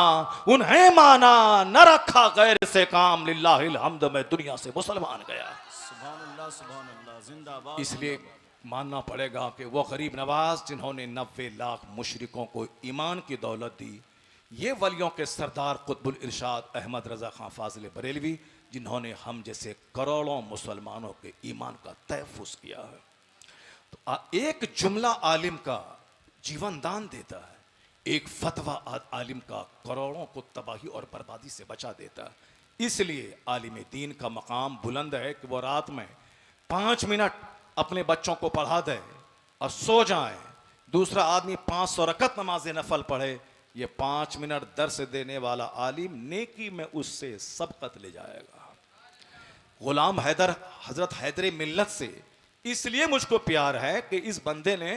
उन्हें माना, न रखा गैर से काम, लिल्लाहिल हम्द, मैं दुनिया से मुसलमान गया। सुभान अल्लाह, जिंदाबाद। इसलिए मानना पड़ेगा कि वो गरीब नवाज जिन्होंने 90 लाख मुशरिकों को ईमान की दौलत दी, ये वलियों के सरदार कुतुबुल इरशाद अहमद रजा खां फाजिल बरेलवी जिन्होंने हम जैसे करोड़ों मुसलमानों के ईमान का तहफ़्फ़ुज़ किया है। तो एक जुमला आलिम का जीवन दान देता है, एक फतवा आलिम का करोड़ों को तबाही और बर्बादी से बचा देता है। इसलिए आलिम दीन का मकाम बुलंद है कि वो रात में 5 मिनट अपने बच्चों को पढ़ा दे और सो जाए। दूसरा आदमी 500 रकत नमाज नफल पढ़े। ये 5 मिनट दर्स देने वाला आलिम नेकी में उससे सबकत ले जाएगा। गुलाम हैदर, हजरत हैदर मिल्लत से इसलिए मुझको प्यार है कि इस बंदे ने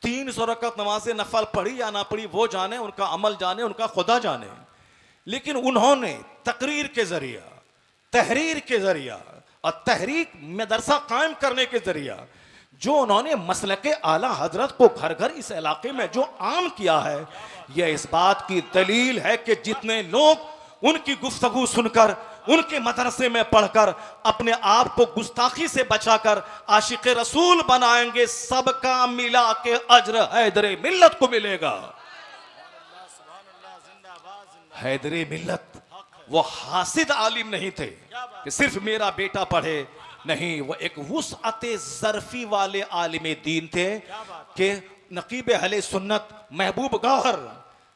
300 रकत नमाज नफल पढ़ी या ना पढ़ी वो जाने, उनका अमल जाने, उनका खुदा जाने। लेकिन उन्होंने तकरीर के जरिया, तहरीर के जरिया और तहरीक मदरसा कायम करने के जरिया जो उन्होंने मसलके आला हजरत को घर घर इस इलाके में जो आम किया है, यह इस बात की दलील है कि जितने लोग उनकी गुफ्तगू सुनकर, उनके मदरसे में पढ़कर अपने आप को गुस्ताखी से बचाकर आशिक रसूल बनाएंगे, सबका मिला के अज्र हैदर मिल्लत को मिलेगा। हैदर मिल्लत वो हासिद आलिम नहीं थे कि सिर्फ मेरा बेटा पढ़े, नहीं, वो एक वुसअते ज़र्फी वाले आलिम दीन थे कि नकीब अहले सुन्नत महबूब गौहर,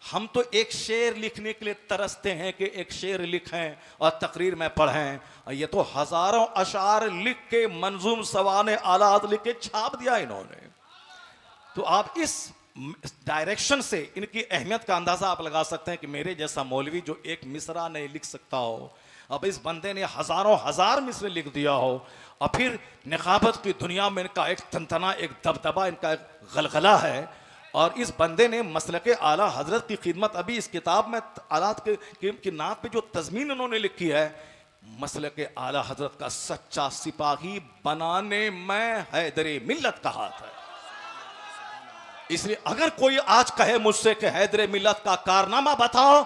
हम तो एक शेर लिखने के लिए तरसते हैं कि एक शेर लिखें और तकरीर में पढ़ें, और ये तो हजारों अशार लिख के मंजूम सवाने आलात लिख के छाप दिया इन्होंने। तो आप इस डायरेक्शन से इनकी अहमियत का अंदाजा आप लगा सकते हैं कि मेरे जैसा मौलवी जो एक मिसरा नहीं लिख सकता हो, अब इस बंदे ने हजारों हजार मिसरे लिख दिया हो, और फिर निकाबत की दुनिया में इनका एक तंतना, एक दबदबा, इनका एक गलगला है। और इस बंदे ने मसलके आला हजरत की खिदमत, अभी इस किताब में आलात की नात पे जो तज़मीन उन्होंने लिखी है, मसलके आला हजरत का सच्चा सिपाही बनाने में हैदर मिल्लत का हाथ है। इसलिए अगर कोई आज कहे मुझसे कि हैदर मिल्लत का कारनामा बताओ,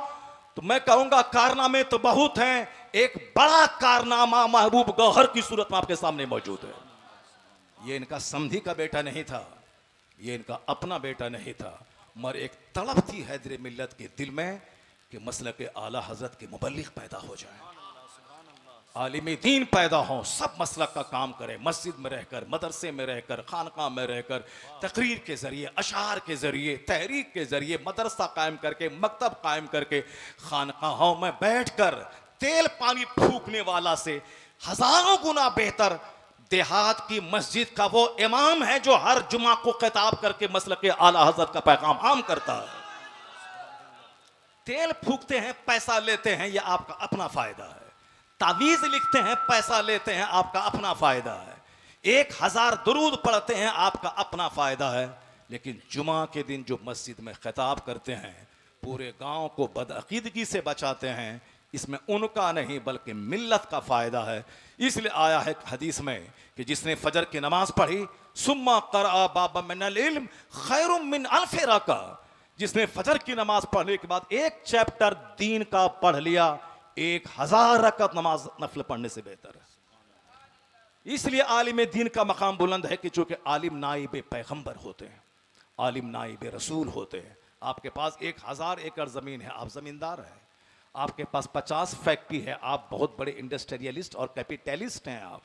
तो मैं कहूंगा कारनामे तो बहुत हैं, एक बड़ा कारनामा महबूब गौहर की सूरत में आपके सामने मौजूद है। ये इनका समधी का बेटा नहीं था, ये इनका अपना बेटा नहीं था, मगर एक तड़प थी हैदर मिल्लत के दिल में कि मसलके आला हजरत के मुबल्लिग पैदा हो जाए, आलिम दीन पैदा हों, सब मसलक का काम करें, मस्जिद में रहकर, मदरसे में रहकर, खानका में रहकर, तकरीर के ज़रिए, अशार के ज़रिए, तहरीक के ज़रिए, मदरसा कायम करके, मकतब कायम करके, खानकाहों में बैठकर तेल पानी फूकने वाला से हज़ारों गुना बेहतर देहात की मस्जिद का वो इमाम है जो हर जुमा को खिताब करके मसलक आला हजरत का पैगाम आम करता है। तेल फूकते हैं, पैसा लेते हैं, यह आपका अपना फायदा है। तावीज लिखते हैं, पैसा लेते हैं, आपका अपना फायदा है। 1000 दुरूद पढ़ते हैं, आपका अपना फायदा है। लेकिन जुमा के दिन जो मस्जिद में खिताब करते हैं, पूरे गांव को बदअकीदगी से बचाते हैं, इसमें उनका नहीं बल्कि मिल्लत का फायदा है। इसलिए आया है हदीस में कि जिसने फजर की नमाज पढ़ी, सुम्मा क़रअ बाब मिनल इल्म खैरुम मिन अल्फ़ि रका, जिसने फजर की नमाज पढ़ने के बाद एक चैप्टर दीन का पढ़ लिया, 1000 रकत नमाज नफल पढ़ने से बेहतर है। इसलिए आलिम दीन का मकाम बुलंद है कि चूंकि आलिम नाइब पैगंबर होते हैं, आलिम नाइब रसूल होते हैं। आपके पास 1000 एकड़ जमीन है, आप जमींदार हैं। आपके पास 50 फैक्ट्री है, आप बहुत बड़े इंडस्ट्रियलिस्ट और कैपिटलिस्ट हैं।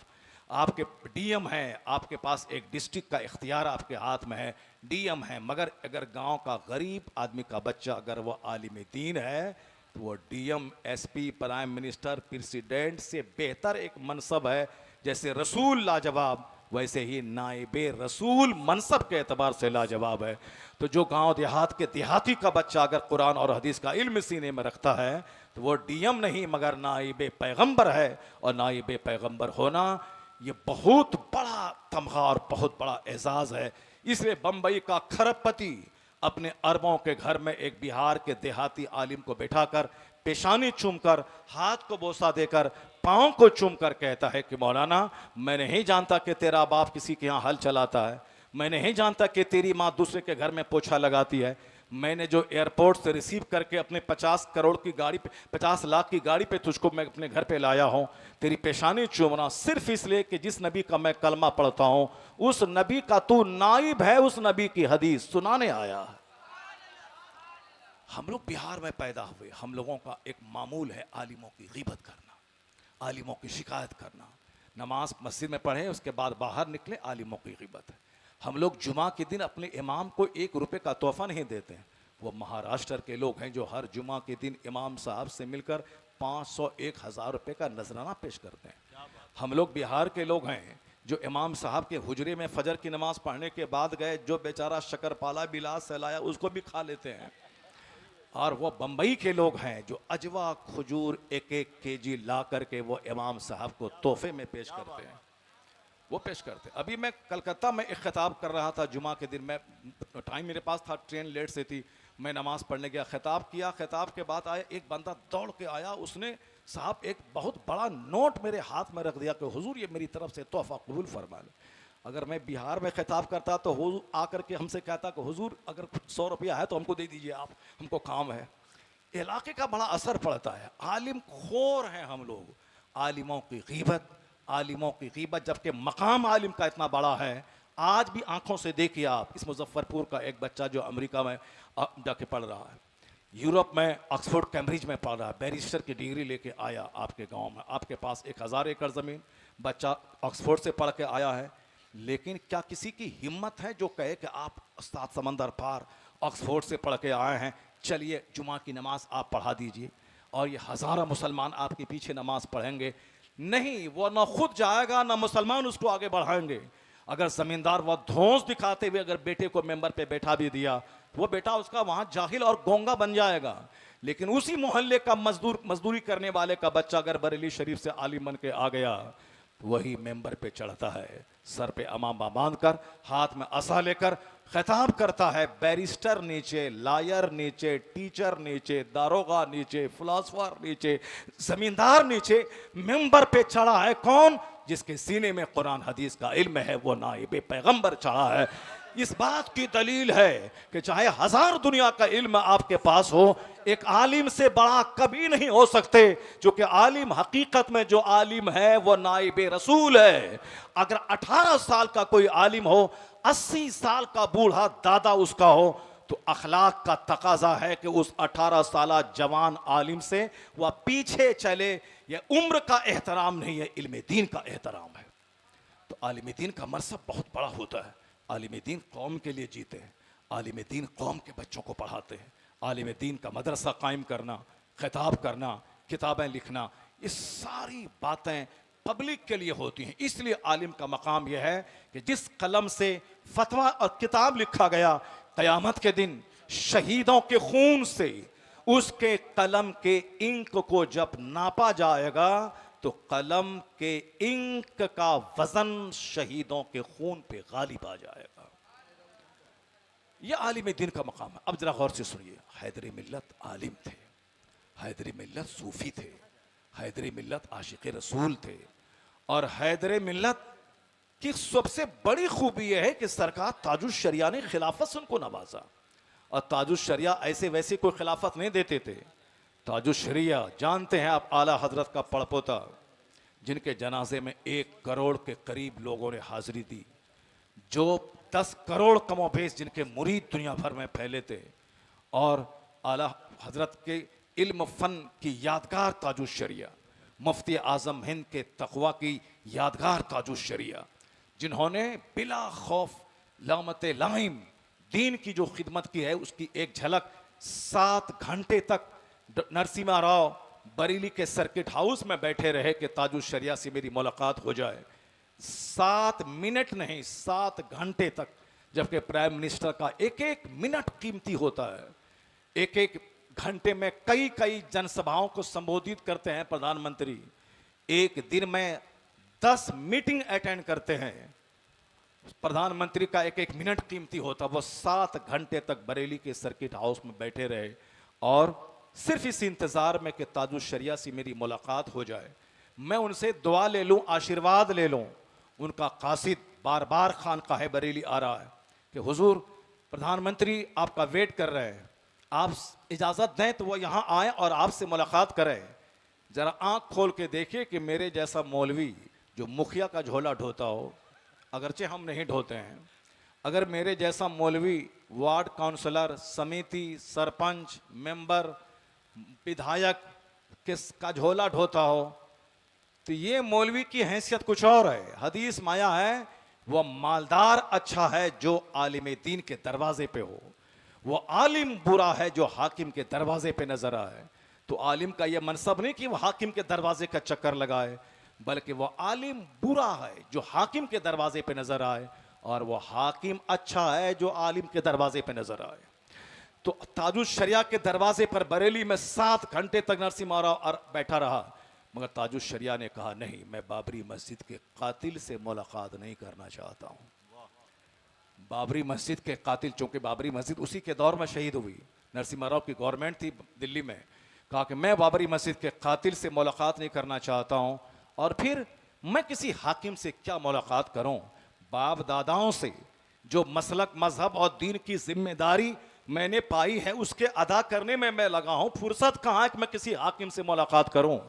आपके डीएम हैं, आपके पास एक डिस्ट्रिक्ट का इख्तियार आपके हाथ में है, डीएम है। मगर अगर गांव का गरीब आदमी का बच्चा अगर वो आलिम दीन है तो वो DM, SP, prime minister, president से बेहतर एक मनसब है। जैसे रसूल लाजवाब, वैसे ही नाइबे रसूल मनसब के एतबार से लाजवाब है। तो जो गांव देहात के देहाती का बच्चा अगर कुरान और हदीस का इल्म सीने में रखता है तो वो डीएम नहीं मगर नाइबे पैगंबर है। और नाइबे पैगंबर होना ये बहुत बड़ा तमगा और बहुत बड़ा एजाज है। इसलिए बम्बई का खरबपति अपने अरबों के घर में एक बिहार के देहाती आलिम को बैठाकर पेशानी चूमकर, हाथ को बोसा देकर, पाँव को चूमकर कहता है कि मौलाना, मैं नहीं जानता कि तेरा बाप किसी के यहाँ हल चलाता है, मैं नहीं जानता कि तेरी माँ दूसरे के घर में पोछा लगाती है। मैंने जो एयरपोर्ट से रिसीव करके अपने 50 करोड़ की गाड़ी पे, 50 लाख की गाड़ी पे तुझको मैं अपने घर पे लाया हूँ, तेरी पेशानी चूमना सिर्फ इसलिए कि जिस नबी का मैं कलमा पढ़ता हूँ उस नबी का तू नाइब है, उस नबी की हदीस सुनाने आया है। हम लोग बिहार में पैदा हुए, हम लोगों का एक मामूल है आलिमों की गीबत करना, आलिमों की शिकायत करना। नमाज मस्जिद में पढ़े, उसके बाद बाहर निकले, आलिमों की गीबत है। हम लोग जुमा के दिन अपने इमाम को 1 रुपये का तोहफा नहीं देते हैं। वो महाराष्ट्र के लोग हैं जो हर जुमा के दिन इमाम साहब से मिलकर 500-1000 रुपये का नजराना पेश करते हैं। हम लोग बिहार के लोग हैं जो इमाम साहब के हुजरे में फजर की नमाज पढ़ने के बाद गए, जो बेचारा शक्करपाला बिलास से लाया उसको भी खा लेते हैं। और वो बम्बई के लोग हैं जो अजवा खजूर 1-1 केजी ला करके वो इमाम साहब को तोहफे में पेश करते हैं, वो पेश करते। अभी मैं कलकत्ता में एक खिताब कर रहा था जुमा के दिन, मैं टाइम मेरे पास था, ट्रेन लेट से थी, मैं नमाज पढ़ने गया, खिताब किया। खिताब के बाद आया एक बंदा दौड़ के आया, उसने साहब एक बहुत बड़ा नोट मेरे हाथ में रख दिया कि हुजूर ये मेरी तरफ से तोहफा कबूल फरमा लें। अगर मैं बिहार में खिताब करता तो हुजूर आकर के हमसे कहता कि हुजूर अगर कुछ 100 रुपया है तो हमको दे दीजिए, आप, हमको काम है। इलाके का बड़ा असर पड़ता है। आलिम खोर हैं हम लोग, आलिमों की गीबत, आलिमों की गीबत, जबकि मकाम आलिम का इतना बड़ा है। आज भी आंखों से देखिए आप, इस मुजफ्फरपुर का एक बच्चा जो अमेरिका में जाके पढ़ रहा है, यूरोप में ऑक्सफोर्ड कैम्ब्रिज में पढ़ रहा है, बैरिस्टर की डिग्री लेके आया आपके गांव में, आपके पास 1000 एकड़ ज़मीन, बच्चा ऑक्सफोर्ड से पढ़ के आया है। लेकिन क्या किसी की हिम्मत है जो कहे कि आप उस्ताद समंदर पार ऑक्सफोर्ड से पढ़ के आए हैं, चलिए जुमा की नमाज आप पढ़ा दीजिए और ये हज़ारों मुसलमान आपके पीछे नमाज पढ़ेंगे? नहीं, वो ना खुद जाएगा ना मुसलमान उसको आगे बढ़ाएंगे। अगर ज़मींदार वह धौंस दिखाते हुए अगर बेटे को मेंबर पे बैठा भी दिया, वो बेटा उसका वहाँ जाहिल और गोंगा बन जाएगा। लेकिन उसी मोहल्ले का मजदूरी करने वाले का बच्चा अगर बरेली शरीफ से आलिम बन के आ गया, वही मेंबर पे चढ़ता है, सर पे अमामा बांधकर, हाथ में असा लेकर खिताब करता है। बैरिस्टर नीचे, लायर नीचे, टीचर नीचे, दारोगा नीचे, फिलोसोफर नीचे, जमींदार नीचे, मेंबर पे चढ़ा है कौन? जिसके सीने में कुरान हदीस का इल्म है, वो नाइब पैगंबर चढ़ा है। इस बात की दलील है कि चाहे 1000 दुनिया का इल्म आपके पास हो, एक आलिम से बड़ा कभी नहीं हो सकते, जो कि आलिम हकीकत में जो आलिम है वो नाइब रसूल है। अगर 18 साल का कोई आलिम हो, 80 साल का बूढ़ा दादा उसका हो, तो अखलाक का तकाजा है कि उस 18 साल जवान आलिम से वह पीछे चले। यह उम्र का एहतराम नहीं है, इल्म दीन का एहतराम है। तो आलिम दीन का मरसब बहुत बड़ा होता है। आलिम दीन कौम के लिए जीते हैं, आलिम दीन कौम के बच्चों को पढ़ाते हैं। आलिम दीन का मदरसा कायम करना, खिताब करना, किताबें लिखना, ये सारी बातें पब्लिक के लिए होती हैं। इसलिए आलिम का मकाम यह है कि जिस कलम से फतवा और किताब लिखा गया, कयामत के दिन शहीदों के खून से उसके कलम के इंक को जब नापा जाएगा तो कलम के इंक का वजन शहीदों के खून पे गालिब आ जाएगा। यह आलिम दीन का मकाम है। अब जरा गौर से सुनिए, हैदरी मिल्लत आलिम थे, हैदरी मिल्लत सूफी थे, हैदरी मिल्लत आशिक रसूल थे। और हैदरी मिल्लत की सबसे बड़ी खूबी यह है कि सरकार ताजुश शरिया ने खिलाफत से उनको नवाजा। और ताजुश शरिया ऐसे वैसे कोई खिलाफत नहीं देते थे। ताजुश शरिया जानते हैं आप, आला हजरत का पड़पोता, जिनके जनाजे में 1 करोड़ के करीब लोगों ने हाजिरी दी, जो 10 करोड़ कमोबेश जिनके मुरीद दुनिया भर में फैले थे। और आला हजरत के इल्म फन की यादगार ताजुश शरिया, मुफ्ती आजम हिंद के तकवा की यादगार ताजुश शरिया, जिन्होंने बिला खौफ लामत लाइम दीन की जो खिदमत की है उसकी एक झलक 7 घंटे तक नरसिम्हा राव बरेली के सर्किट हाउस में बैठे रहे कि ताजुश शरिया से मेरी मुलाकात हो जाए। 7 मिनट नहीं, 7 घंटे तक, जबकि प्राइम मिनिस्टर का एक एक मिनट कीमती होता है। एक एक घंटे में कई कई जनसभाओं को संबोधित करते हैं प्रधानमंत्री, एक दिन में 10 मीटिंग अटेंड करते हैं। प्रधानमंत्री का एक एक मिनट कीमती होता। वो 7 घंटे तक बरेली के सर्किट हाउस में बैठे रहे और सिर्फ इस इंतजार में कि ताजुश शरिया से मेरी मुलाकात हो जाए, मैं उनसे दुआ ले लूं, आशीर्वाद ले लूं। उनका कासिद बार बार खानकाह बरेली आ रहा है कि हुजूर प्रधानमंत्री आपका वेट कर रहे हैं, आप इजाज़त दें तो वो यहाँ आए और आपसे मुलाकात करें। ज़रा आँख खोल के देखिए कि मेरे जैसा मौलवी जो मुखिया का झोला ढोता हो, अगरचे हम नहीं ढोते हैं, अगर मेरे जैसा मौलवी वार्ड काउंसलर, समिति, सरपंच, मेंबर, विधायक किसका झोला ढोता हो तो ये मौलवी की हैसियत कुछ और है। हदीस माया है, वह मालदार अच्छा है जो आलिम दीन के दरवाजे पे हो, वो आलिम बुरा है जो हाकिम के दरवाजे पे नजर आए। तो आलिम का यह मनसब नहीं कि वह हाकिम के दरवाजे का चक्कर लगाए, बल्कि वह आलिम बुरा है जो हाकिम के दरवाजे पे नजर आए, और वह हाकिम अच्छा है जो आलिम के दरवाजे पे नजर आए। तो ताजुश शरिया के दरवाजे पर बरेली में 7 घंटे तक नरसिम्हा राव बैठा रहा, मगर ताजुश शरिया ने कहा नहीं, मैं बाबरी मस्जिद के कातिल से मुलाकात नहीं करना चाहता हूँ। बाबरी मस्जिद के कातिल, चूंकि बाबरी मस्जिद उसी के दौर में शहीद हुई, नरसिम्हा राव की गवर्नमेंट थी दिल्ली में, कहा कि मैं बाबरी मस्जिद के कातिल से मुलाकात नहीं करना चाहता हूँ, और फिर मैं किसी हाकिम से क्या मुलाकात करूँ, बाप दादाओं से जो मसलक, मजहब और दीन की जिम्मेदारी मैंने पाई है उसके अदा करने में मैं लगा हूँ, फुर्सत कहाँ है कि मैं किसी हाकिम से मुलाकात करूँ।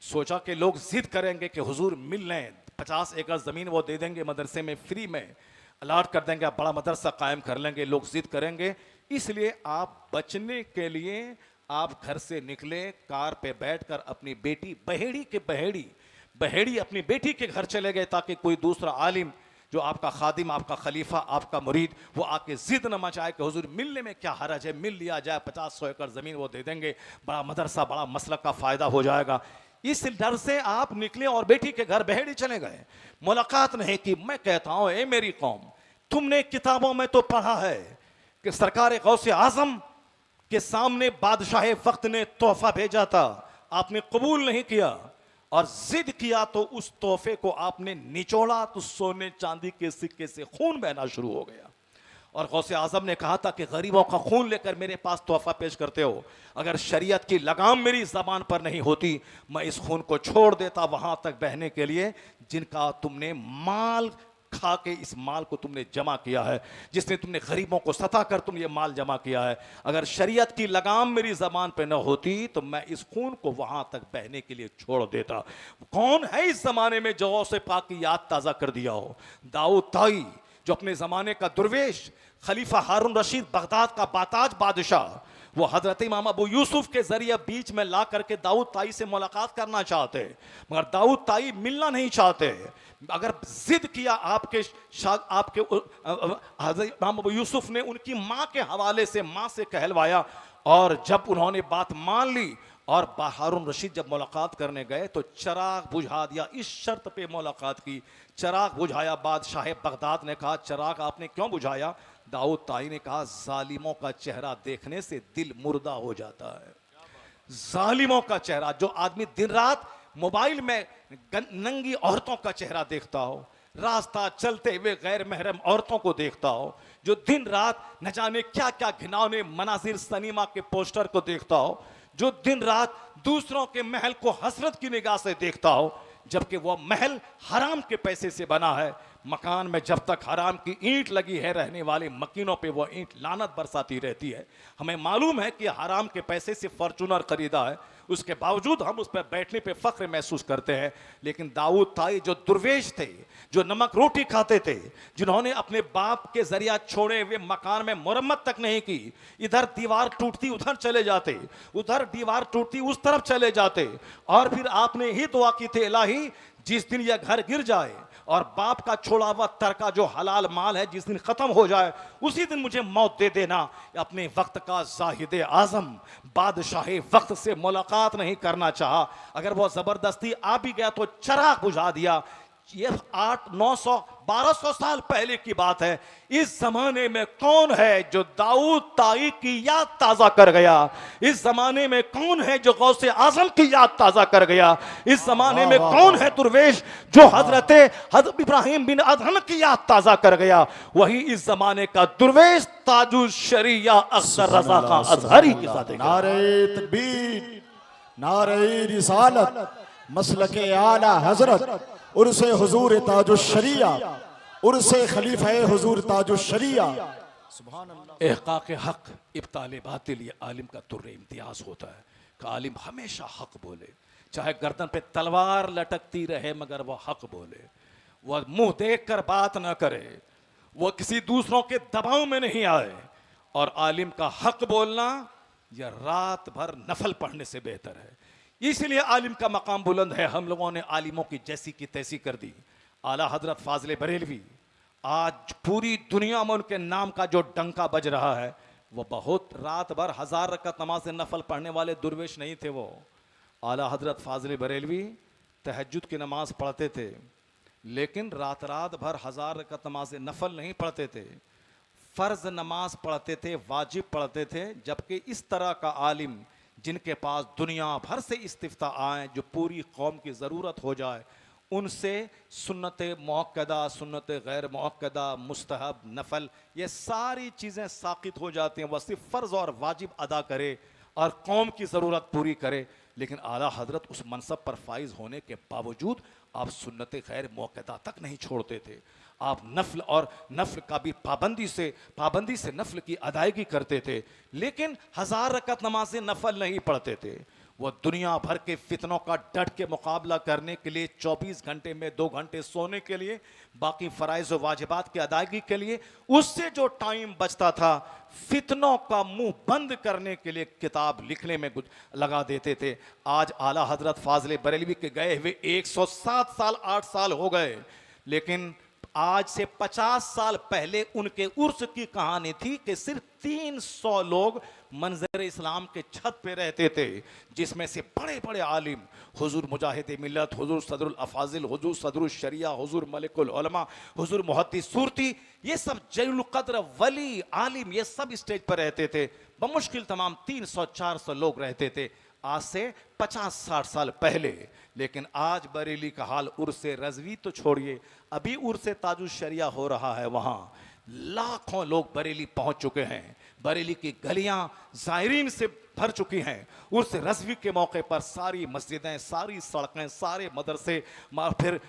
सोचा कि लोग जिद करेंगे कि हुजूर मिल लें, 50 एकड़ ज़मीन वो दे देंगे मदरसे में, फ्री में अलाट कर देंगे, आप बड़ा मदरसा कायम कर लेंगे, लोग जिद करेंगे। इसलिए आप बचने के लिए आप घर से निकले, कार पे बैठकर अपनी बेटी बहेड़ी अपनी बेटी के घर चले गए, ताकि कोई दूसरा आलिम जो आपका खादिम, आपका खलीफा, आपका मुरीद, वो आके जिद न मचाए कि हुजूर मिलने में क्या हरज है, मिल लिया जाए, 50-100 एकड़ ज़मीन वो दे देंगे, बड़ा मदरसा, बड़ा मसलक का फ़ायदा हो जाएगा। इस डर से आप निकले और बेटी के घर बहेड़ी चले गए, मुलाकात नहीं की। मैं कहता हूँ, ए मेरी कौम, तुमने किताबों में तो पढ़ा है कि सरकार गौसे आजम के सामने बादशाह वक्त ने तोहफा भेजा था, आपने कबूल नहीं किया और जिद किया, तो उस तोहफे को आपने निचोड़ा तो सोने चांदी के सिक्के से खून बहना शुरू हो गया। और गौसे आजम ने कहा था कि गरीबों का खून लेकर मेरे पास तोहफा पेश करते हो, अगर शरीयत की लगाम मेरी जबान पर नहीं होती, मैं इस खून को छोड़ देता वहां तक बहने के लिए जिनका तुमने माल खा के, इस माल को तुमने जमा किया है, जिसने तुमने गरीबों को सता कर तुम ये माल जमा किया है। अगर शरीयत की लगाम मेरी जबान पे न होती तो मैं इस खून को वहां तक बहने के लिए छोड़ देता। कौन है इस जमाने में जो से पाक की याद ताजा कर दिया हो? दाऊद ताई, जो अपने जमाने का दुर्वेश, खलीफा हारून रशीद बगदाद का बाताज बादशाह, वो हजरत इमाम अबू यूसुफ के जरिए बीच में ला करके दाऊद ताई से मुलाकात करना चाहते, मगर दाऊद ताई मिलना नहीं चाहते। अगर जिद किया आपके हजरत इमाम अबू यूसुफ ने उनकी माँ के हवाले से, माँ से कहलवाया, और जब उन्होंने बात मान ली और हारून रशीद जब मुलाकात करने गए तो चिराग बुझा दिया, इस शर्त पे मुलाकात की। चिराग बुझाया, बादशाह बगदाद ने कहा चिराग आपने क्यों बुझाया? दाऊद ताई ने कहा जालिमों का चेहरा देखने से दिल मुर्दा हो जाता है। जालिमों का चेहरा, जो आदमी दिन रात मोबाइल में नंगी औरतों का चेहरा देखता हो, रास्ता चलते हुए गैर महरम औरतों को देखता हो, जो दिन रात न जाने क्या क्या घिनौने मनाजिर सनीमा के पोस्टर को देखता हो, जो दिन रात दूसरों के महल को हसरत की निगाह से देखता हो, जबकि वह महल हराम के पैसे से बना है। मकान में जब तक हराम की ईंट लगी है, रहने वाले मकीनों पे वह ईंट लानत बरसाती रहती है। हमें मालूम है कि हराम के पैसे से फॉर्चूनर खरीदा है, उसके बावजूद हम उस पर बैठने पे फख्र महसूस करते हैं। लेकिन दाऊद ताई जो दुर्वेश थे, जो नमक रोटी खाते थे, जिन्होंने अपने बाप के जरिया छोड़े हुए मकान में मुरम्मत तक नहीं की, इधर दीवार टूटती उधर चले जाते, उधर दीवार टूटती उस तरफ चले जाते, और फिर आपने ही दुआ की थी इलाही जिस दिन यह घर गिर जाए और बाप का छोड़ा हुआ तरका जो हलाल माल है जिस दिन खत्म हो जाए, उसी दिन मुझे मौत दे देना। अपने वक्त का जाहिद आजम बादशाह वक्त से मुलाकात नहीं करना चाहा, अगर वो जबरदस्ती आ भी गया तो चिराग बुझा दिया। ये 800-900 1200 साल पहले की बात है। इस जमाने में कौन है जो दाऊद ताई की याद ताजा कर गया? इस जमाने में कौन है जो गौसे आजम की याद ताजा कर गया? इस जमाने में कौन है दुर्वेश जो हजरत इब्राहिम बिन अदहम की याद ताजा कर गया? वही इस जमाने का दुर्वेश ताजुल शरिया अख्तर रजा खां अजहरी के साथ। नारे तकबीर, नारे रिसालत, मसलके आला हजरत, उर्से हुजूर ताजुल शरिया, उर्से खलीफा हुजूर ताजुल शरिया। सुभान अल्लाह। इहकाक हक इब्ताल बातिल, ये आलिम का तुर्रे इम्तियाज होता है कि आलिम हमेशा हक बोले, चाहे गर्दन पे तलवार लटकती रहे मगर वह हक बोले, वह मुंह देख कर बात ना करे, वह किसी दूसरों के दबाव में नहीं आए। और आलिम का हक बोलना यह रात भर नफल पढ़ने से बेहतर है। इसलिए आलिम का मकाम बुलंद है। हम लोगों ने आलिमों की जैसी की तैसी कर दी। आला हजरत फाजले बरेलवी, आज पूरी दुनिया में उनके नाम का जो डंका बज रहा है, वो बहुत रात भर 1000 रकअत नमाज नफल पढ़ने वाले दुर्वेश नहीं थे। वो आला हजरत फाजले बरेलवी तहज्जुद की नमाज पढ़ते थे, लेकिन रात रात भर 1000 रकअत नमाज नफल नहीं पढ़ते थे, फ़र्ज नमाज पढ़ते थे, वाजिब पढ़ते थे। जबकि इस तरह का आलिम जिनके पास दुनिया भर से इस्तिफ्ता आए, जो पूरी कौम की ज़रूरत हो जाए, उनसे सुन्नत मुअक्कदा, सुन्नत गैर मुअक्कदा, मुस्तहब, नफल, ये सारी चीज़ें साक़ित हो जाती हैं। वह सिर्फ फ़र्ज़ और वाजिब अदा करे और कौम की ज़रूरत पूरी करे। लेकिन आला हजरत उस मनसब पर फाइज होने के बावजूद आप सुन्नत गैर मुअक्कदा तक नहीं छोड़ते थे। आप नफल और नफल का भी पाबंदी से नफल की अदायगी करते थे, लेकिन 1000 रकअत नमाज नफल नहीं पढ़ते थे। वह दुनिया भर के फितनों का डट के मुकाबला करने के लिए 24 घंटे में 2 घंटे सोने के लिए, बाकी फ़राइज़ व वाजिबात की अदायगी के लिए, उससे जो टाइम बचता था फितनों का मुंह बंद करने के लिए किताब लिखने में लगा देते थे। आज आला हजरत फाजले बरेलवी के गए हुए 107 साल 8 साल हो गए, लेकिन आज से 50 साल पहले उनके उर्स की कहानी थी कि सिर्फ 300 लोग मंजर इस्लाम के छत पे रहते थे, जिसमें से बड़े बड़े आलिम हुजूर मुजाहिद मिल्लत, हुजूर सदरुल अफाजिल, हुजूर सदरुल शरिया, हुजूर मलिकुल उलमा, हुजूर मुहद्दिस सूरती, ये सब जलील कद्र वली आलिम ये सब स्टेज पर रहते थे। बमुश्किल तमाम 300-400 लोग रहते थे आज से 50-60 साल पहले। लेकिन आज बरेली का हाल उर्से रजवी तो छोड़िए, अभी उर्से ताजुल शरिया हो रहा है, वहाँ लाखों लोग बरेली पहुंच चुके हैं। बरेली की गलियां ज़ायरीन से भर चुकी हैं। उर्स रजवी के मौके पर सारी मस्जिदें, सारी सड़कें, सारे मदरसे, फिर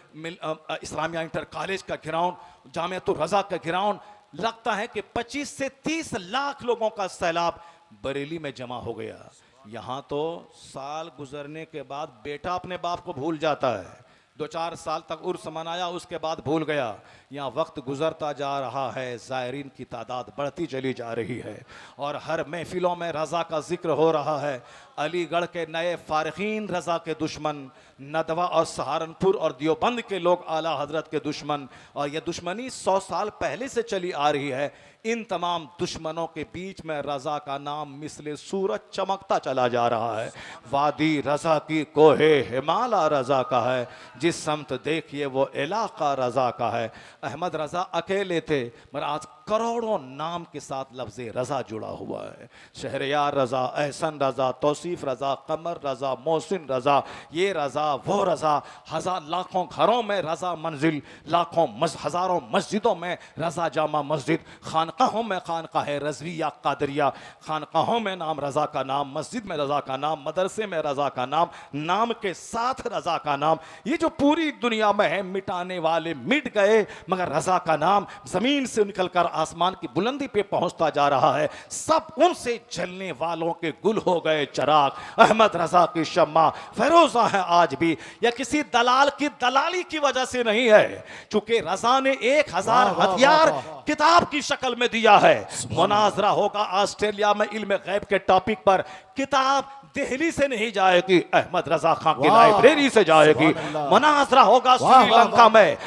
इस्लामिया इंटर कॉलेज का ग्राउंड, जामियातुर रज़ा का ग्राउंड, लगता है कि 25 से 30 लाख लोगों का सैलाब बरेली में जमा हो गया। यहाँ तो साल गुजरने के बाद बेटा अपने बाप को भूल जाता है। 2-4 साल तक उर्स मनाया, उसके बाद भूल गया यहाँ वक्त गुजरता जा रहा है, ज़ायरीन की तादाद बढ़ती चली जा रही है और हर महफिलों में रज़ा का जिक्र हो रहा है। अलीगढ़ के नए फारगीन रज़ा के दुश्मन, नदवा और सहारनपुर और दियोबंद के लोग आला हजरत के दुश्मन, और यह दुश्मनी 100 साल पहले से चली आ रही है। इन तमाम दुश्मनों के बीच में रज़ा का नाम मिसले सूरज चमकता चला जा रहा है। वादी रज़ा की कोहे हिमाला रज़ा का है, जिस समत देखिए वो इलाका रज़ा का है। अहमद रज़ा अकेले थे, मगर आज करोड़ों नाम के साथ लफ्ज़ रज़ा जुड़ा हुआ है। शहरयार रज़ा, एहसन रज़ा, तौसीफ रज़ा, कमर रज़ा, मोहसिन रज़ा, ये रज़ा वो रज़ा। हजार लाखों घरों में रज़ा मंजिल, लाखों हज़ारों मस्जिदों में रज़ा जामा मस्जिद, खानकाहों में खानकाह रज़विया कादरिया, खानकाहों में नाम रज़ा का नाम, मस्जिद में रज़ा का नाम, मदरसे में रज़ा का नाम, नाम के साथ रज़ा का नाम। ये जो पूरी दुनिया में है, मिटाने वाले मिट गए, मगर रज़ा का नाम ज़मीन से निकलकर आसमान की बुलंदी पे पहुंचता जा रहा है। सब उनसे जलने वालों के गुल हो गए चिराग। अहमद रज़ा की शम्मा फैरोज़ा है आज भी। यह किसी दलाल की दलाली की वजह से नहीं है, चूंकि रज़ा ने 1000 हथियार किताब की शक्ल में दिया है। मुनाजरा होगा ऑस्ट्रेलिया में इल्म गैब के टॉपिक पर। किताब दिल्ली से नहीं जाएगी, अहमद रज़ा खां की लाइब्रेरी से जाएगी। मुनाजरा होगा श्रीलंका में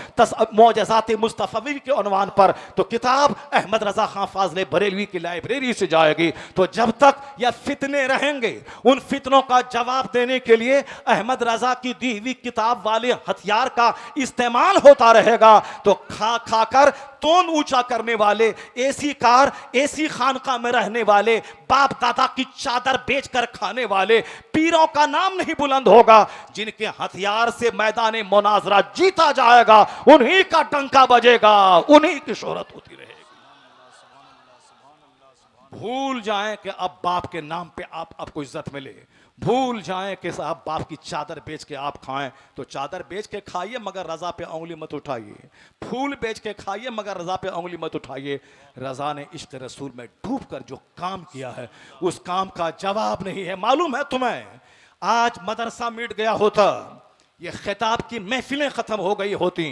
मौजज़ात मुस्तफ़वी के उन्वान पर, तो किताब अहमद रज़ा खां फाज़ले बरेलवी की लाइब्रेरी से जाएगी। तो जब तक यह फितने रहेंगे, उन फितनों का जवाब देने के लिए अहमद रज़ा की दी हुई किताब वाले हथियार का इस्तेमाल होता रहेगा। तो खा खा कर तोन ऊंचा करने वाले, ऐसी कार ऐसी खानका में रहने वाले, बाप दादा की चादर बेचकर खाने वाले पीरों का नाम नहीं बुलंद होगा। जिनके हथियार से मैदान मुनाजरा जीता जाएगा, उन्हीं का डंका बजेगा, उन्हीं की शोहरत होती रहेगी। भूल जाएं कि अब बाप के नाम पे आपको इज्जत मिले, भूल जाएं कि साहब बाप की चादर बेच के आप खाएं, तो चादर बेच के खाइए मगर रज़ा पे उंगली मत उठाइए। फूल बेच के खाइए मगर रज़ा पे उंगली मत उठाइए। रज़ा ने इश्क रसूल में डूब कर जो काम किया है, उस काम का जवाब नहीं है। मालूम है तुम्हें, आज मदरसा मिट गया होता, ये खिताब की महफिलें खत्म हो गई होती,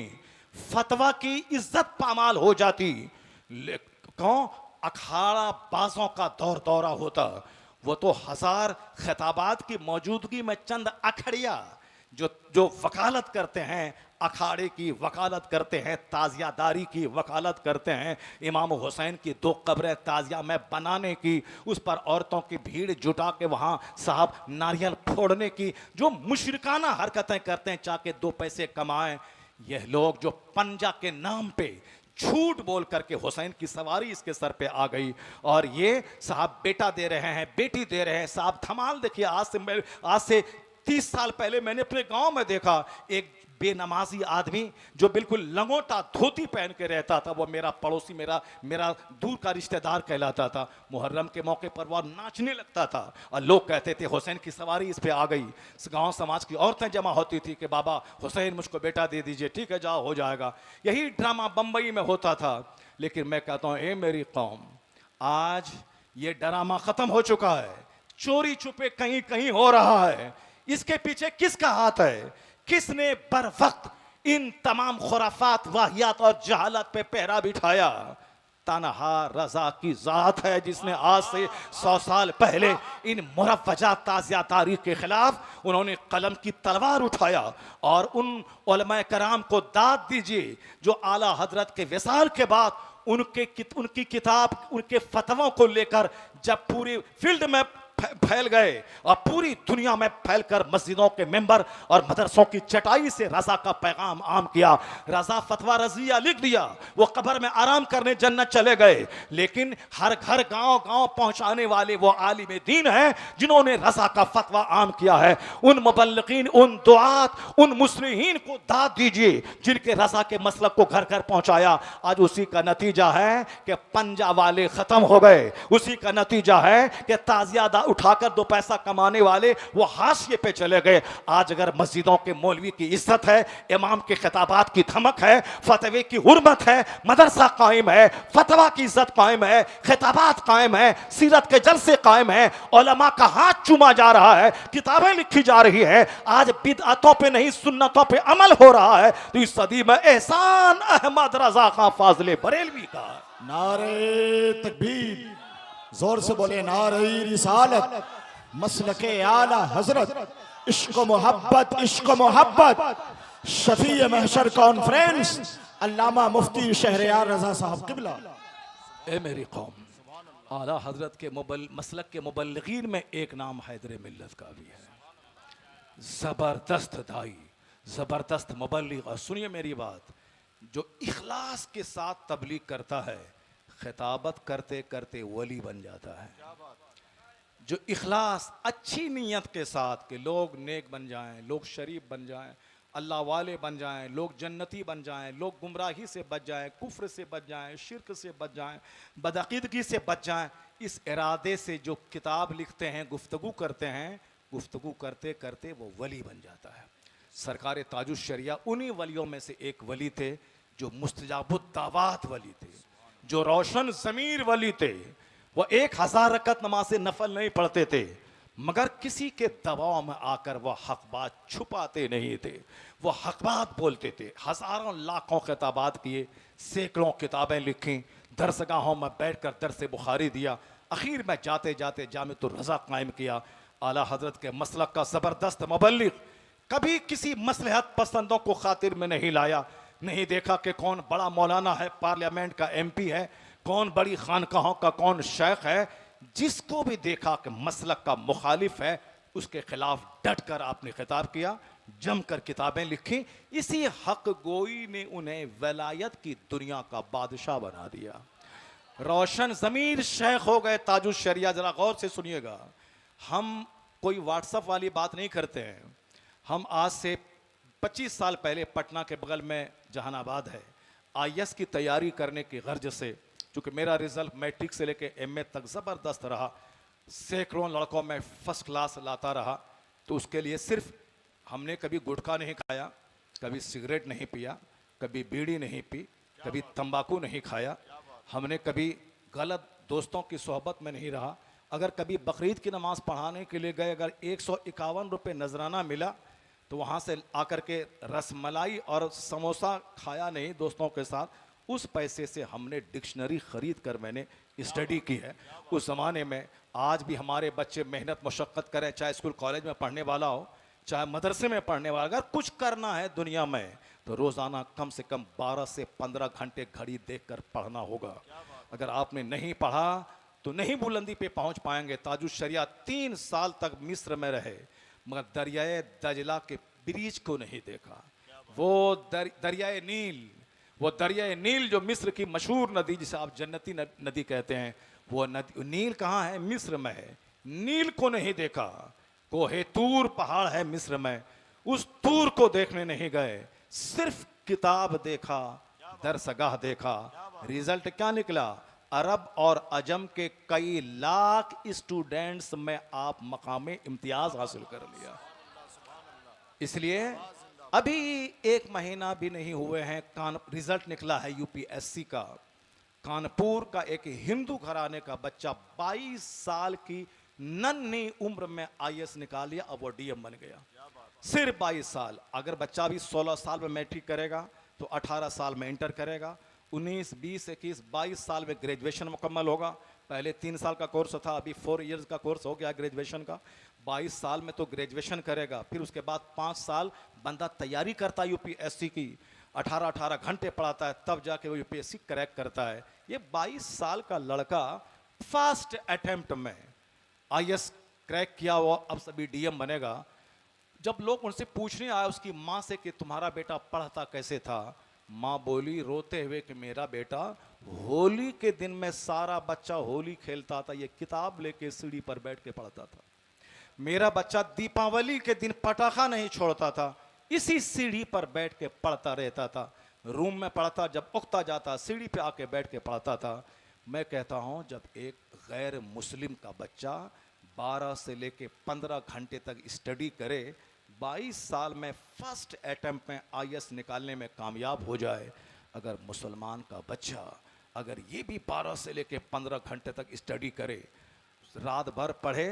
फतवा की इज्जत पामाल हो जाती, कौन अखाड़ा बाजों का दौरा होता। वो तो 1000 खिताबात की मौजूदगी में चंद अखड़िया जो वकालत करते हैं, अखाड़े की वकालत करते हैं, ताज़ियादारी की वकालत करते हैं, इमाम हुसैन की 2 कब्रें ताज़िया में बनाने की, उस पर औरतों की भीड़ जुटा के वहाँ साहब नारियल फोड़ने की, जो मुशरिकाना हरकतें करते हैं चाहे 2 पैसे कमाएं। यह लोग जो पंजा के नाम पे झूठ बोल करके हुसैन की सवारी इसके सर पे आ गई, और ये साहब बेटा दे रहे हैं, बेटी दे रहे हैं। साहब धमाल देखिए, आज से 30 साल पहले मैंने अपने गांव में देखा एक बेनमाजी आदमी जो बिल्कुल लंगोटा धोती पहन के रहता था। वो मेरा पड़ोसी, मेरा दूर का रिश्तेदार कहलाता था। मुहर्रम के मौके पर वह नाचने लगता था और लोग कहते थे हुसैन की सवारी इस पे आ गई। गांव समाज की औरतें जमा होती थी कि बाबा हुसैन मुझको बेटा दे दीजिए, ठीक है जाओ हो जाएगा। यही ड्रामा बंबई में होता था। लेकिन मैं कहता हूँ, ए मेरी कौम, आज ये ड्रामा खत्म हो चुका है। चोरी छुपे कहीं कहीं हो रहा है। इसके पीछे किसका हाथ है? किसने बर वक्त इन तमाम खुराफात, वाहियात और जहालत पे पहरा बिठाया? तनहा रज़ा की जात है जिसने आज से 100 साल पहले इन मुरव्वजा ताज़ियादारी के खिलाफ उन्होंने कलम की तलवार उठाया। और उन उलमाए कराम को दाद दीजिए जो आला हजरत के विसाल के बाद उनकी किताब, उनके फतवों को लेकर जब पूरी फील्ड में फैल गए और पूरी दुनिया में फैलकर मस्जिदों के मेंबर और मदरसों की चटाई से रज़ा का पैगाम आम किया। रज़ा फतवा रज़िया लिख दिया, वो कब्र में आराम करने जन्नत चले गए। लेकिन हर घर गांव गांव पहुंचाने वाले वो आलिम दीन हैं जिन्होंने रज़ा का फतवा आम किया है। उन मुबल्लिगीन, उन दुआत, उन मुस्लिहीन को दाद दीजिए जिनके रज़ा के मसलक को घर घर पहुंचाया। आज उसी का नतीजा है कि पंजा वाले खत्म हो गए। उसी का नतीजा है कि ताज़ियादार उठाकर दो पैसा कमाने वाले वो हाशिए पे चले गए। आज अगर मस्जिदों के मौलवी की इज्जत है, इमाम के खिताबात की धमक है, फतवे की हुर्मत है, मदरसा कायम है, फतवा की इज्जत कायम है, खिताबात कायम है, सीरत के जलसे कायम है, उलमा का हाथ चूमा जा रहा है, किताबें लिखी जा रही है, आज बिदअतों पे नहीं सुन्नतों पे अमल हो रहा है, तो इस सदी में एहसान अहमद रजा खां फाजले बरेलवी का नारे तकबीर, जोर से बोले नारे रिसालत, मसलके आला हजरत, इश्क मोहब्बत, इश्क मोहब्बत, शफी महशर कॉन्फ्रेंस, अल्लामा मुफ्ती शहरयार रजा साहब किबला। ए मेरी कौम, आला हजरत के मसलक के मुबल्लिगीन में एक नाम हैदर मिल्लत का भी है। जबरदस्त दाई, जबरदस्त मुबल्लिग। और सुनिए मेरी बात, जो इखलास के साथ तबलीग करता है, खिताबत करते करते वली बन जाता है। जो इखलास, अच्छी नीयत के साथ कि लोग नेक बन जाएं, लोग शरीफ बन जाएं, अल्लाह वाले बन जाएं, लोग जन्नती बन जाएं, लोग गुमराही से बच जाएं, कुफ्र से बच जाएं, शिर्क से बच जाएं, बदअकीदगी से बच जाएं, इस इरादे से जो किताब लिखते हैं, गुफ्तगू करते हैं, गुफ्तगू करते करते वो वली बन जाता है। सरकार ताजुश शरिया उन्हीं वलियों में से एक वली थे, जो मुस्तजाबुद दावात वली थे, जो रोशन ज़मीर वली थे। वो 1000 रकत नमाज से नफल नहीं पढ़ते थे, मगर किसी के दबाव में आकर वह हक बात छुपाते नहीं थे, वो हक बात बोलते थे। हजारों लाखों खिताबात किए, सैकड़ों किताबें लिखी, दरसगाहों में बैठकर दरस बुखारी दिया, आखिर में जाते जाते जामिअतुर रज़ा कायम किया। आला हजरत के मसलक का ज़बरदस्त मुबल्लिग कभी किसी मसलहत पसंदों को खातिर में नहीं लाया। नहीं देखा कि कौन बड़ा मौलाना है, पार्लियामेंट का MP है, कौन बड़ी खानकाहों का कौन शेख है। जिसको भी देखा कि मसलक का मुखालिफ है, उसके खिलाफ डट कर आपने खिताब किया, जमकर किताबें लिखी। इसी हक गोई ने उन्हें वलायत की दुनिया का बादशाह बना दिया। रोशन ज़मीर शेख हो गए ताजुश शरिया। जरा गौर से सुनिएगा, हम कोई व्हाट्सएप वाली बात नहीं करते हैं। हम आज से 25 साल पहले पटना के बगल में जहानाबाद है, IAS की तैयारी करने की गर्ज से, चूँकि मेरा रिजल्ट मैट्रिक से लेकर MA तक ज़बरदस्त रहा, सैकड़ों लड़कों में फर्स्ट क्लास लाता रहा, तो उसके लिए सिर्फ हमने कभी गुटखा नहीं खाया, कभी सिगरेट नहीं पिया, कभी बीड़ी नहीं पी, कभी तंबाकू नहीं खाया, हमने कभी गलत दोस्तों की सोहबत में नहीं रहा। अगर कभी बकरीद की नमाज़ पढ़ाने के लिए गए, अगर 151 रुपये नजराना मिला तो वहाँ से आकर के रसमलाई और समोसा खाया नहीं दोस्तों के साथ, उस पैसे से हमने डिक्शनरी ख़रीद कर मैंने स्टडी की है। उस ज़माने में आज भी हमारे बच्चे मेहनत मशक्क़त करें, चाहे स्कूल कॉलेज में पढ़ने वाला हो, चाहे मदरसे में पढ़ने वाला, अगर कुछ करना है दुनिया में तो रोज़ाना कम से कम 12 से 15 घंटे घड़ी देखकर पढ़ना होगा। अगर आपने नहीं पढ़ा तो नहीं बुलंदी पे पहुंच पाएंगे। ताजुश शरिया 3 साल तक मिस्र में रहे, मगर दरियाए दजला के ब्रिज को नहीं देखा। वो दरियाए नील, वो दरियाए नील जो मिस्र की मशहूर नदी, जिसे आप जन्नती नदी कहते हैं, वो नदी नील कहाँ है? मिस्र में है। नील को नहीं देखा। कोहे तूर पहाड़ है मिस्र में, उस तूर को देखने नहीं गए, सिर्फ किताब देखा, दरसगाह देखा। रिजल्ट क्या निकला? अरब और अजम के कई लाख स्टूडेंट्स में आप मकामे इम्तियाज हासिल कर लिया। इसलिए अभी 1 महीना भी नहीं हुए हैं, रिजल्ट निकला है UPSC का। कानपुर का एक हिंदू घराने का बच्चा 22 साल की नन्ही उम्र में IAS निकाल लिया, अब वो DM बन गया। सिर्फ 22 साल। अगर बच्चा भी 16 साल में मैट्रिक करेगा तो 18 साल में इंटर करेगा, 19, 20, 21, 22 साल में ग्रेजुएशन मुकम्मल होगा। पहले 3 साल का कोर्स था, अभी 4 इयर्स का कोर्स हो गया ग्रेजुएशन का। 22 साल में तो ग्रेजुएशन करेगा, फिर उसके बाद 5 साल बंदा तैयारी करता है UPSC की, 18 घंटे पढ़ाता है, तब जाके वो UPSC क्रैक करता है। ये 22 साल का लड़का फर्स्ट अटेम्प्ट में IAS क्रैक किया, वो अब सभी DM बनेगा। जब लोग उनसे पूछने आए उसकी माँ से कि तुम्हारा बेटा पढ़ता कैसे था, माँ बोली रोते हुए कि मेरा बेटा होली के दिन में सारा बच्चा होली खेलता था, ये किताब लेके सीढ़ी पर बैठ के पढ़ता था। मेरा बच्चा दीपावली के दिन पटाखा नहीं छोड़ता था, इसी सीढ़ी पर बैठ के पढ़ता रहता था। रूम में पढ़ता, जब उगता जाता सीढ़ी पे आके बैठ के पढ़ता था। मैं कहता हूँ जब एक गैर मुस्लिम का बच्चा 12 से लेके 15 घंटे तक स्टडी करे, 22 साल में फर्स्ट अटेम्प्ट में आईएएस निकालने में कामयाब हो जाए। अगर मुसलमान का बच्चा अगर ये भी 12 से लेके 15 घंटे तक स्टडी करे, रात भर पढ़े,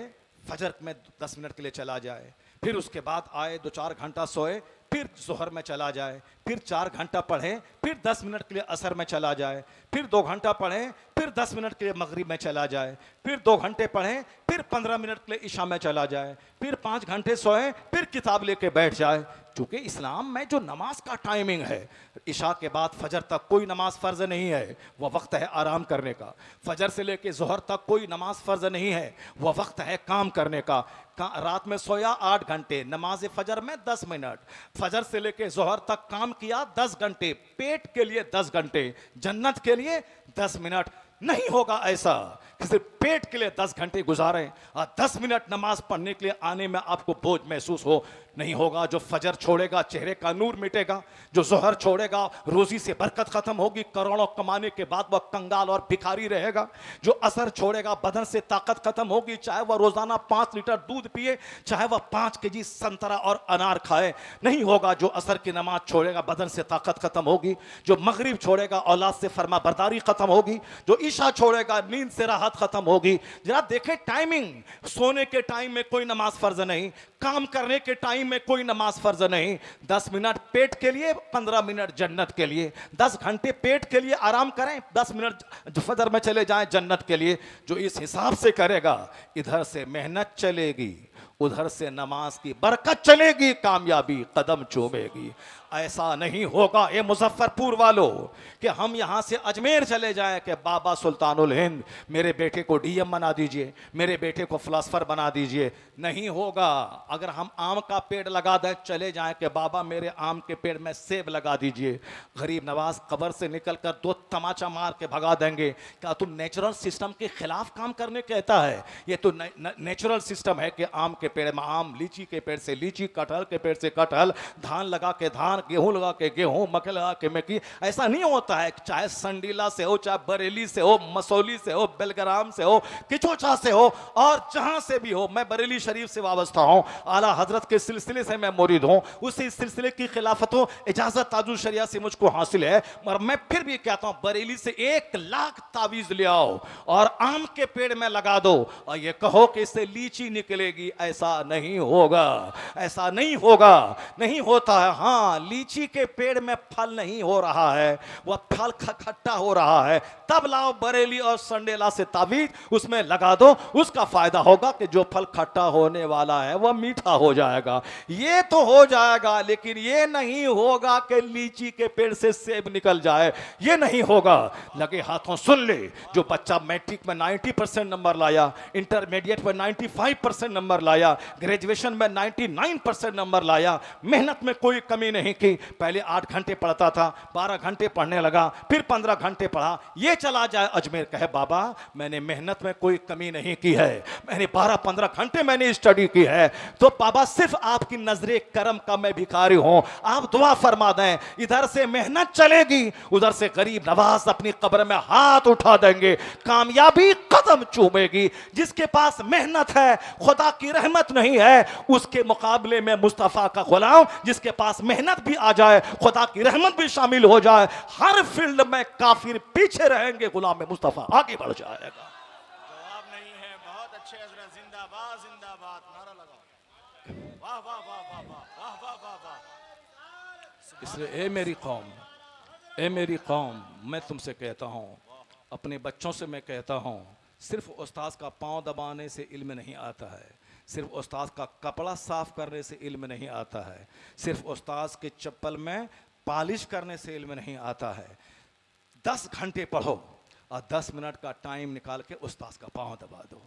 फजर में 10 मिनट के लिए चला जाए, फिर उसके बाद आए 2-4 घंटा सोए, फिर जोहर में चला जाए, फिर 4 घंटा पढ़े, फिर 10 मिनट के लिए असर में चला जाए, फिर 2 घंटा पढ़े, फिर 10 मिनट के लिए मगरिब में चला जाए, फिर 2 घंटे पढ़े, फिर 15 मिनट के लिए इशा में चला जाए, फिर 5 घंटे सोए, फिर किताब लेके बैठ जाए। क्योंकि इस्लाम में जो नमाज का टाइमिंग है, इशा के बाद फजर तक कोई नमाज फ़र्ज नहीं है, वह वक्त है आराम करने का। फजर से लेके जोहर तक कोई नमाज फ़र्ज नहीं है, वह वक्त है काम करने का। रात में सोया 8 घंटे, नमाज फजर में 10 मिनट, फजर से लेके जोहर तक काम किया 10 घंटे, पेट के लिए 10 घंटे, जन्नत के लिए 10 मिनट। नहीं होगा ऐसा कि सिर्फ पेट के लिए 10 घंटे गुजारें और 10 मिनट नमाज पढ़ने के लिए आने में आपको बोझ महसूस हो। नहीं होगा। जो फजर छोड़ेगा चेहरे का नूर मिटेगा, जो जोहर छोड़ेगा रोजी से बरकत खत्म होगी, करोड़ों कमाने के बाद वह कंगाल और भिखारी रहेगा। जो असर छोड़ेगा बदन से ताकत खत्म होगी, चाहे वह रोजाना 5 लीटर दूध पिए, चाहे वह 5 केजी संतरा और अनार खाए। नहीं होगा। जो असर की नमाज छोड़ेगा बदन से ताकत खत्म होगी, जो मगरिब छोड़ेगा औलाद से फरमा बरदारी खत्म होगी, जो ईशा छोड़ेगा नींद से राहत खत्म होगी। जरा देखें टाइमिंग, सोने के टाइम में कोई नमाज फर्ज नहीं, काम करने के टाइम में कोई नमाज फर्ज नहीं। 10 मिनट पेट के लिए, 15 मिनट जन्नत के लिए। 10 घंटे पेट के लिए आराम करें, 10 मिनट फजर में चले जाएं जन्नत के लिए। जो इस हिसाब से करेगा, इधर से मेहनत चलेगी, उधर से नमाज की बरकत चलेगी, कामयाबी कदम चूमेगी। ऐसा नहीं होगा ए मुजफ्फरपुर वालों कि हम यहां से अजमेर चले जाएं कि बाबा सुल्तानुल हिंद मेरे बेटे को डीएम बना दीजिए, मेरे बेटे को फिलासफर बना दीजिए। नहीं होगा। अगर हम आम का पेड़ लगा दें, चले जाएं कि बाबा मेरे आम के पेड़ में सेब लगा दीजिए। गरीब नवाज कब्र से निकलकर 2 तमाचा मार के भगा देंगे। क्या तुम नेचुरल सिस्टम के खिलाफ काम करने कहता है? ये तो नेचुरल सिस्टम है कि आम के पेड़ में आम, लीची के पेड़ से लीची, कटहल के पेड़ से कटहल, धान लगा के धान, गेहूं लगा के गेहूं, मक्के लगा के मक्की। ऐसा नहीं होता है। चाहे संडीला से हो, चाहे बरेली से हो, मसौली से हो, बेलग्राम से हो, किचोचा से हो, और जहां से भी हो। मैं बरेली शरीफ से वाबस्ता हूं, आला हजरत के सिलसिले से मैं मुरीद हूं। उसी सिलसिले की खिलाफत हो इजाजत ताजुल शरिया से मुझको हासिल है। मगर मैं फिर भी कहता हूं, बरेली से 1 लाख तावीज ले आओ और आम के पेड़ में लगा दो और ये कहो कि इससे लीची निकलेगी। ऐसा नहीं होगा। ऐसा नहीं होगा। नहीं होता है। हाँ, लीची के पेड़ में फल नहीं हो रहा है, वह फल खट्टा हो रहा है। तब लाओ बरेली और संडेला से तावीज, उसमें लगा दो, उसका फायदा होगा कि जो फल खट्टा होने वाला है वह मीठा हो जाएगा। ये तो हो जाएगा, लेकिन ये नहीं होगा कि लीची के पेड़ से सेब निकल जाए। ये नहीं होगा। लगे हाथों सुन ले, जो बच्चा मैट्रिक में 90% नंबर लाया, इंटरमीडिएट में 95% नंबर लाया, ग्रेजुएशन में 99% नंबर लाया, मेहनत में कोई कमी नहीं की। पहले 8 घंटे पढ़ता था, 12 घंटे पढ़ने लगा, फिर 15 घंटे पढ़ा। ये चला जाए अजमेर, कहे बाबा मैंने मेहनत में कोई कमी नहीं की है, मैंने 12-15 घंटे मैंने स्टडी की है। तो बाबा सिर्फ आपकी नजरे करम का मैं भिखारी हूं, आप दुआ फरमा दें। इधर से मेहनत चलेगी, उधर से गरीब नवाज अपनी कब्र में हाथ उठा देंगे, कामयाबी कदम चूमेगी। जिसके पास मेहनत है, खुदा की रहमत नहीं है, उसके मुकाबले में मुस्तफा का गुलाम, जिसके पास मेहनत भी आ जाए, खुदा की रहमत भी शामिल हो जाए, हर फील्ड में काफिर पीछे रहेंगे, गुलाम मुस्तफा आगे बढ़ जाएगा। जवाब नहीं है। बहुत अच्छे हजरत, जिंदाबाद जिंदाबाद, नारा लगाओ। वाह वाह वाह वाह वाह वाह वाह वाह। इसलिए ए मेरी कौम, ए मेरी कौम, मैं तुमसे कहता हूं, अपने बच्चों से मैं कहता हूं, सिर्फ उस्ताद का पांव दबाने से इल्म नहीं आता है, सिर्फ उस्ताद का कपड़ा साफ करने से इल्म नहीं आता है, सिर्फ उस्ताद के चप्पल में पॉलिश करने से इल्म नहीं आता है। 10 घंटे पढ़ो और 10 मिनट का टाइम निकाल के उस्ताद का पांव दबा दो।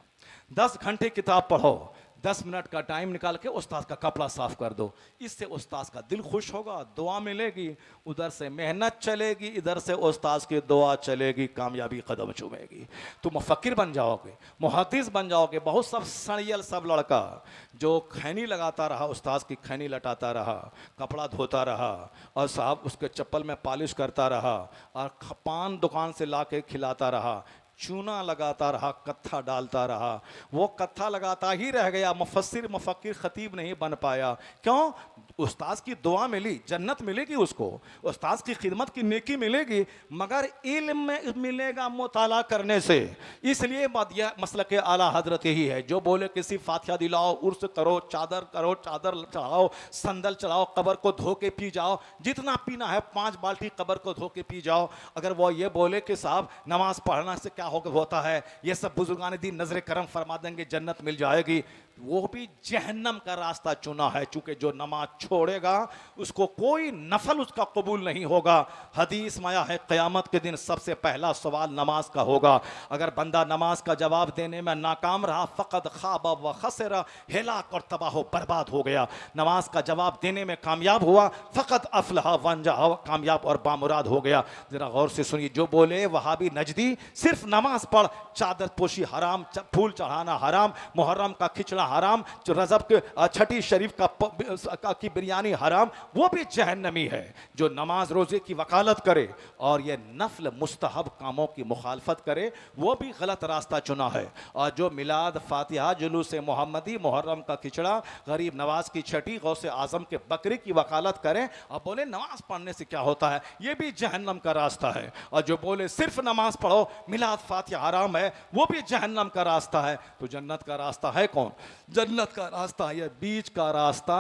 10 घंटे किताब पढ़ो, 10 मिनट का टाइम निकाल के उस्ताद का कपड़ा साफ कर दो। इससे उस्ताद का दिल खुश होगा, दुआ मिलेगी, उधर से मेहनत चलेगी, इधर से उस्ताद की दुआ चलेगी, कामयाबी कदम चूमेगी। तुम फकीर बन जाओगे, मुहद्दिस बन जाओगे। बहुत सब सड़ियल सब लड़का जो खैनी लगाता रहा, उस्ताद की खैनी लटाता रहा, कपड़ा धोता रहा और साहब उसके चप्पल में पॉलिश करता रहा और पान दुकान से ला के खिलाता रहा, चूना लगाता रहा, कत्था डालता रहा, वो कत्था लगाता ही रह गया, मुफस्सिर मुफक्किर खतीब नहीं बन पाया। क्यों? उस्ताद की दुआ मिली, जन्नत मिलेगी उसको, उस्ताद की खिदमत की नेकी मिलेगी, मगर इल्म में मिलेगा मुताला करने से। इसलिए यह मसलक आला हजरत यही है, जो बोले किसी फातिहा दिलाओ, उर्स करो, चादर चढ़ाओ, संदल चढ़ाओ, कब्र को धो के पी जाओ, जितना पीना है 5 बाल्टी कब्र को धो के पी जाओ। अगर वो ये बोले कि साहब नमाज पढ़ना से क्या होता है, ये सब बुजुर्गान दीन नजर करम फरमा देंगे, जन्नत मिल जाएगी, वो भी जहन्नम का रास्ता चुना है। चूंकि जो नमाज छोड़ेगा उसको कोई नफल उसका कबूल नहीं होगा। हदीस में आया है क़यामत के दिन सबसे पहला सवाल नमाज का होगा। अगर बंदा नमाज का जवाब देने में नाकाम रहा, फ़क़द ख़ाब व ख़सर, हेलाक और तबाह बर्बाद हो गया। नमाज का जवाब देने में कामयाब हुआ, फ़क़द अफ़लह व अंजह, कामयाब और बामुराद हो गया। जरा गौर से सुनिए, जो बोले वहाबी नजदी सिर्फ नमाज पढ़, चादर पोशी हराम, फूल चढ़ाना हराम, मुहर्रम का खिचड़ा हराम, रजब के छठी शरीफ की बिरयानी हराम, वो भी जहन्नमी है। जो नमाज रोजे की वकालत करे और ये नफल मुस्तहब कामों की मुखालफत करे, वो भी गलत रास्ता चुना है। और जो मिलाद, फातिहा, जुलूस मोहम्मदी, मुहर्रम का खिचड़ा, गरीब नवाज की छठी, गौसे आजम के बकरी की वकालत करें और बोले नमाज पढ़ने से क्या होता है, ये भी जहन्नम का रास्ता है। और जो बोले सिर्फ नमाज पढ़ो, मिलाद फातिहा हराम है, वो भी जहन्नम का रास्ता है। तो जन्नत का रास्ता है कौन? जन्नत का रास्ता है बीच का रास्ता,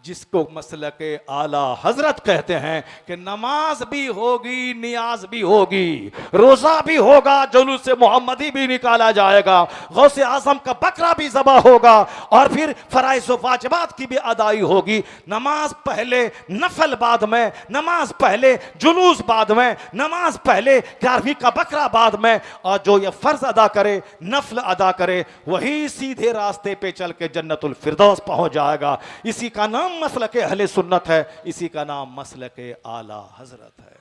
जिसको मसलक आला हजरत कहते हैं कि नमाज भी होगी, नियाज भी होगी, रोजा भी होगा, जुलूस मोहम्मदी भी निकाला जाएगा, गौसे आजम का बकरा भी ज़बा होगा, और फिर फराइज़ व वाजिबात की भी अदाई होगी। नमाज पहले, नफल बाद में, नमाज पहले, जुलूस बाद में, नमाज पहले, 11वीं का बकरा बाद में। और जो ये फर्ज अदा करे, नफल अदा करे, वही सीधे रास्ते पे चल के जन्नतुल फिरदौस पहुंच जाएगा। इसी का नाम मसलक अहले सुन्नत है, इसी का नाम मसलक आला हजरत है।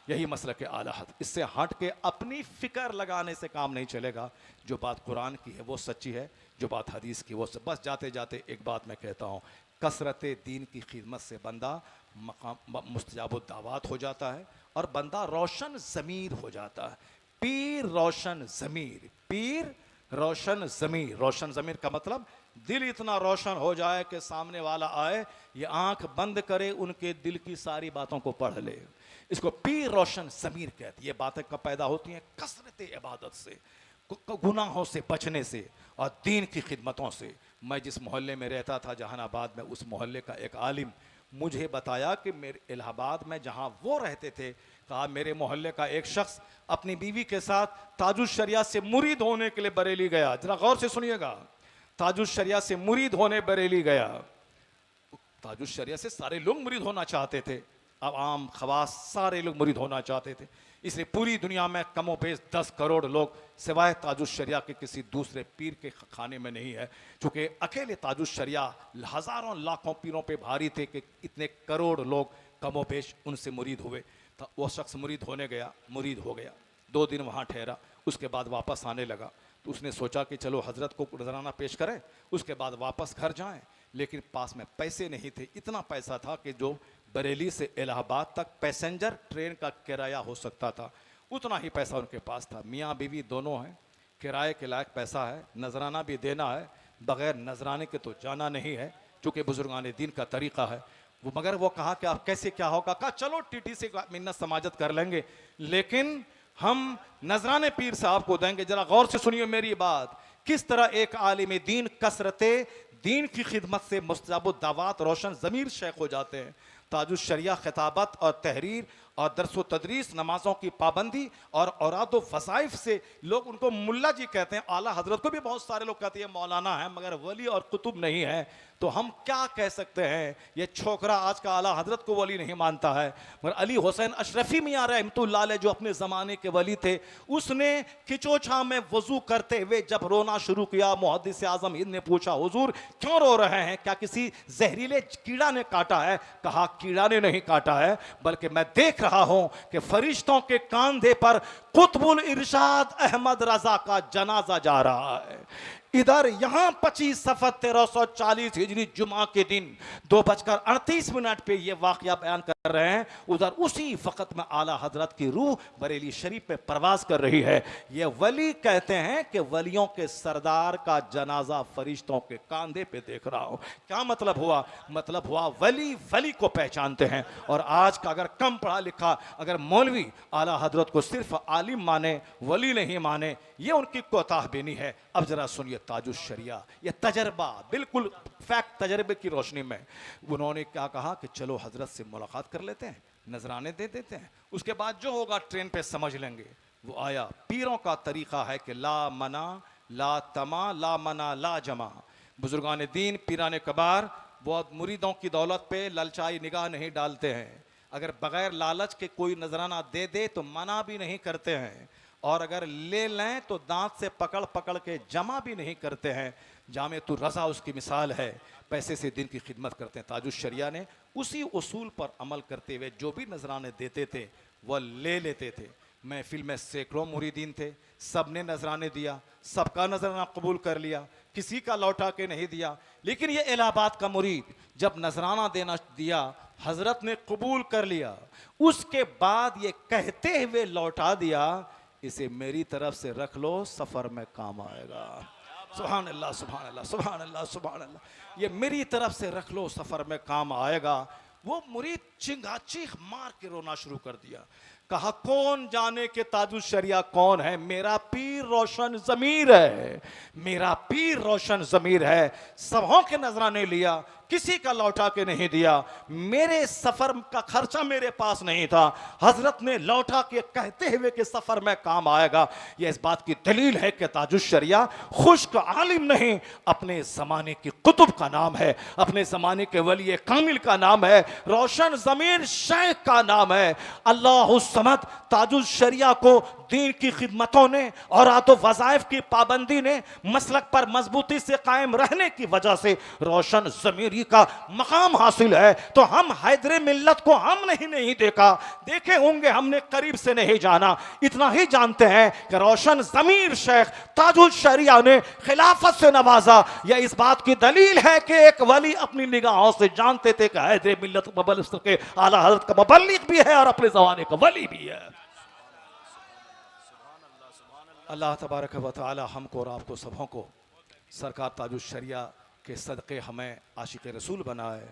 यही मसलक आला हजरत। इससे हट के अपनी फिक्र लगाने से काम नहीं चलेगा। जो बात कुरान की है वो सच्ची है, जो बात हदीस की वो बस जाते जाते एक बात मैं कहता हूँ, कसरत दीन की खिदमत से बंदा मकाम मुस्तजाब दावत हो जाता है और बंदा रोशन ज़मीर हो जाता है। पीर रोशन ज़मीर, पीर रोशन ज़मीर। रोशन ज़मीर का मतलब दिल इतना रोशन हो जाए कि सामने वाला आए, ये आंख बंद करे, उनके दिल की सारी बातों को पढ़ ले। इसको पीर रोशन ज़मीर कहते हैं। ये बातें कब पैदा होती हैं? कसरत इबादत से, गुनाहों से बचने से और दीन की खिदमतों से। मैं जिस मोहल्ले में रहता था जहानाबाद में, उस मोहल्ले का एक आलिम मुझे बताया कि मेरे इलाहाबाद में जहाँ वो रहते थे, कहा मेरे मोहल्ले का एक शख्स अपनी बीवी के साथ ताजुश शरिया से मुरीद होने के लिए बरेली गया। जरा गौर से सुनिएगा, ताजुश शरिया से मुरीद होने बरेली गया। ताजुश शरिया से सारे लोग मुरीद होना चाहते थे, अब आम खवास सारे लोग मुरीद होना चाहते थे। इसलिए पूरी दुनिया में कमो बेश 10 करोड़ लोग सिवाय ताजुश शरिया के किसी दूसरे पीर के खाने में नहीं है। चूँकि अकेले ताजुश शरिया हज़ारों लाखों पीरों पे भारी थे कि इतने करोड़ लोग कमो बेश उनसे मुरीद हुए। तो वो शख्स मुरीद होने गया, मुरीद हो गया, 2 दिन वहाँ ठहरा, उसके बाद वापस आने लगा। तो उसने सोचा कि चलो हज़रत को नजराना पेश करें, उसके बाद वापस घर जाएं। लेकिन पास में पैसे नहीं थे। इतना पैसा था कि जो बरेली से इलाहाबाद तक पैसेंजर ट्रेन का किराया हो सकता था, उतना ही पैसा उनके पास था। मियाँ बीवी दोनों हैं, किराए के लायक पैसा है, नजराना भी देना है, बग़ैर नजराने के तो जाना नहीं है, चूँकि बुजुर्गान दीन का तरीक़ा है वो। मगर वो कहा कि आप कैसे क्या होगा? कहा चलो टीटी से मिन्नत समाजत कर लेंगे, लेकिन हम नजराने पीर साहब को देंगे। जरा गौर से सुनिए मेरी बात, किस तरह एक आलिम दीन कसरते दीन की खिदमत से मुस्तजाब दावत रोशन ज़मीर शेख हो जाते हैं। ताजुश शरिया खिताबत और तहरीर और दरस व तदरीस, नमाजों की पाबंदी और औराद व फ़साइफ से लोग उनको मुल्ला जी कहते हैं। आला हजरत को भी बहुत सारे लोग कहते हैं मौलाना है, मगर वली और कुतुब नहीं है। तो हम क्या कह सकते हैं? ये छोकरा आज का आला हजरत को वली नहीं मानता है। मगर अली हुसैन अशरफी मियां रहमतुल्लाह अलैह जो अपने ज़माने के वली थे, उसने खिचोछा में वज़ू करते हुए जब रोना शुरू किया, मुहद्दिस आज़म हिंद ने पूछा हुजूर क्यों रो रहे हैं? क्या किसी जहरीले कीड़ा ने काटा है? कहा कीड़ा ने नहीं काटा है, बल्कि मैं देख रहा हूं कि फरिश्तों के कांधे पर कुतुबुल इरशाद अहमद रजा का जनाजा जा रहा है। इधर यहां 25 सफ़र 1340 हिजरी जुमा के दिन 2:38 पे यह वाकया बयान कर कर रहे हैं, उधर उसी वक्त में आला हजरत की रूह बरेली शरीफ में परवाज कर रही है। ये वली कहते हैं कि वलियों के सरदार का जनाजा फरिश्तों के कांधे पे देख रहा हूं। क्या मतलब हुआ? मतलब हुआ वली वली को पहचानते हैं। और आज का अगर कम पढ़ा लिखा अगर मौलवी आला हजरत को सिर्फ आलिम माने, वली नहीं माने, ये उनकी कोताहबीनी है। अब जरा सुनिए ताजुश शरिया, ये तजर्बा, बिल्कुल फैक्ट तजर्बे की रोशनी में उन्होंने क्या कहा कि चलो हजरत से मुलाकात कर लेते हैं, नजराने दे देते हैं, उसके बाद जो होगा ट्रेन पे समझ लेंगे। वो आया। पीरों का तरीका है कि ला मना ला तमा ला मना ला जमा। बुजुर्गान दीन पीरान कबार बहुत मुरीदों की दौलत पे ललचाई निगाह नहीं डालते हैं। अगर बगैर लालच के कोई नजराना दे दे तो मना भी नहीं करते हैं, और अगर ले लें तो दांत से पकड़ पकड़ के जमा भी नहीं करते हैं। जामे तू रजा उसकी मिसाल है, पैसे से दिन की खिदमत करते हैं। ताजुश शरिया ने उसी उसूल पर अमल करते हुए जो भी नजराने देते थे वह ले लेते थे। महफिल में सैकड़ों मुरीदीन थे, सबने नजराने दिया, सबका नजराना कबूल कर लिया, किसी का लौटा के नहीं दिया। लेकिन ये इलाहाबाद का मुरीद जब नजराना देना दिया, हजरत ने कबूल कर लिया, उसके बाद ये कहते हुए लौटा दिया, इसे मेरी तरफ से रख लो, सफर में काम आएगा। सुभान अल्लाह सुभान अल्लाह सुभान अल्लाह सुभान अल्लाह। ये मेरी तरफ से रख लो, सफर में काम आएगा। वो मुरीद चिंगा चीख मार के रोना शुरू कर दिया। कहा कौन जाने के ताजुश शरिया कौन है? मेरा पीर रोशन जमीर है, मेरा पीर रोशन जमीर है। सबों के नजराने लिया, किसी का लौटा के नहीं दिया। मेरे सफर का खर्चा मेरे पास नहीं था, हजरत ने लौटा के कहते हुए कि सफर में काम आएगा। यह इस बात की दलील है कि ताजुश शरिया खुश्क आलिम नहीं, अपने जमाने की कुतुब का नाम है, अपने जमाने के वली कामिल का नाम है, रोशन जमीर शेख का नाम है। अल्लाह समद ताजुश शरिया को दीन की खिदमतों ने और आतो वज़ाइफ की पाबंदी ने मसलक पर मजबूती से कायम रहने की वजह से रोशन ज़मीरी का मकाम हासिल है। तो हम हैदरे मिल्लत को हम नहीं देखा, देखे होंगे, हमने करीब से नहीं जाना। इतना ही जानते हैं कि रोशन ज़मीर शेख ताजुश शरिया ने खिलाफत से नवाजा। यह इस बात की दलील है कि एक वली अपनी निगाहों से जानते थे कि हैदरे मिल्लत के आला हज़रत का मुबल्लिग भी है और अपने ज़माने का वली भी है। अल्लाह तबारक व तआला हमको और आपको सबों को सरकार ताजुश शरिया के सदक़े हमें आशिक़ रसूल बनाए,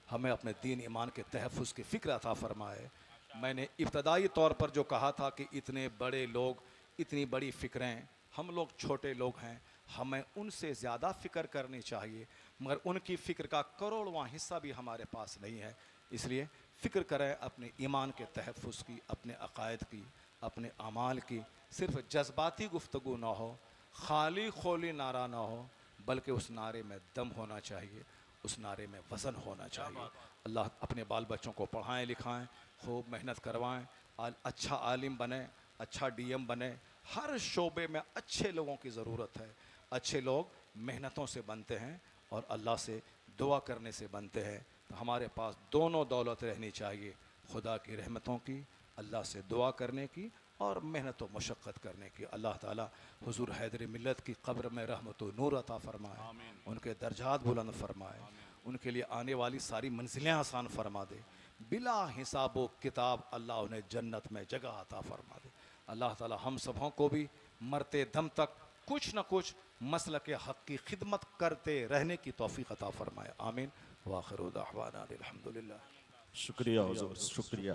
हमें अपने दीन ईमान के तहफ़्फ़ुज़ की फ़िक्र अता फ़रमाए। मैंने इब्तदाई तौर पर जो कहा था कि इतने बड़े लोग, इतनी बड़ी फ़िक्रें, हम लोग छोटे लोग हैं, हमें उनसे ज़्यादा फ़िक्र करनी चाहिए, मगर उनकी फ़िक्र का करोड़वां हिस्सा भी हमारे पास नहीं है। इसलिए फ़िक्र करें अपने ईमान के तहफ़्फ़ुज़ की, अपने अक़ायद की, अपने अमाल की। सिर्फ जज्बाती गुफ्तगू ना हो, खाली खोली नारा ना हो, बल्कि उस नारे में दम होना चाहिए, उस नारे में वज़न होना चाहिए। अल्लाह अपने बाल बच्चों को पढ़ाएं लिखाएं, खूब मेहनत करवाएं, अच्छा आलिम बने, अच्छा डीएम बने। हर शोबे में अच्छे लोगों की ज़रूरत है। अच्छे लोग मेहनतों से बनते हैं और अल्लाह से दुआ करने से बनते हैं। तो हमारे पास दोनों दौलत रहनी चाहिए, खुदा की रहमतों की, अल्लाह से दुआ करने की और मेहनत व मशक्क़त करने की। अल्लाह ताला हुज़ूर हैदर मिल्लत की कब्र में रहमत व नूर अता फ़रमाए, उनके दर्जात बुलंद फ़रमाए, उनके लिए आने वाली सारी मंजिलें आसान फ़रमा दे। बिला हिसाब व किताब अल्लाह उन्हें जन्नत में जगह अता फ़रमा दे। अल्लाह ताला हम सबों को भी मरते दम तक कुछ न कुछ मसलक हक़ की खिदमत करते रहने की तौफ़ीक़ अता फ़रमाए। आमीन। व आखिरु दाअवाना अनिल हम्दुलिल्लाह। शुक्रिया हुज़ूर, शुक्रिया।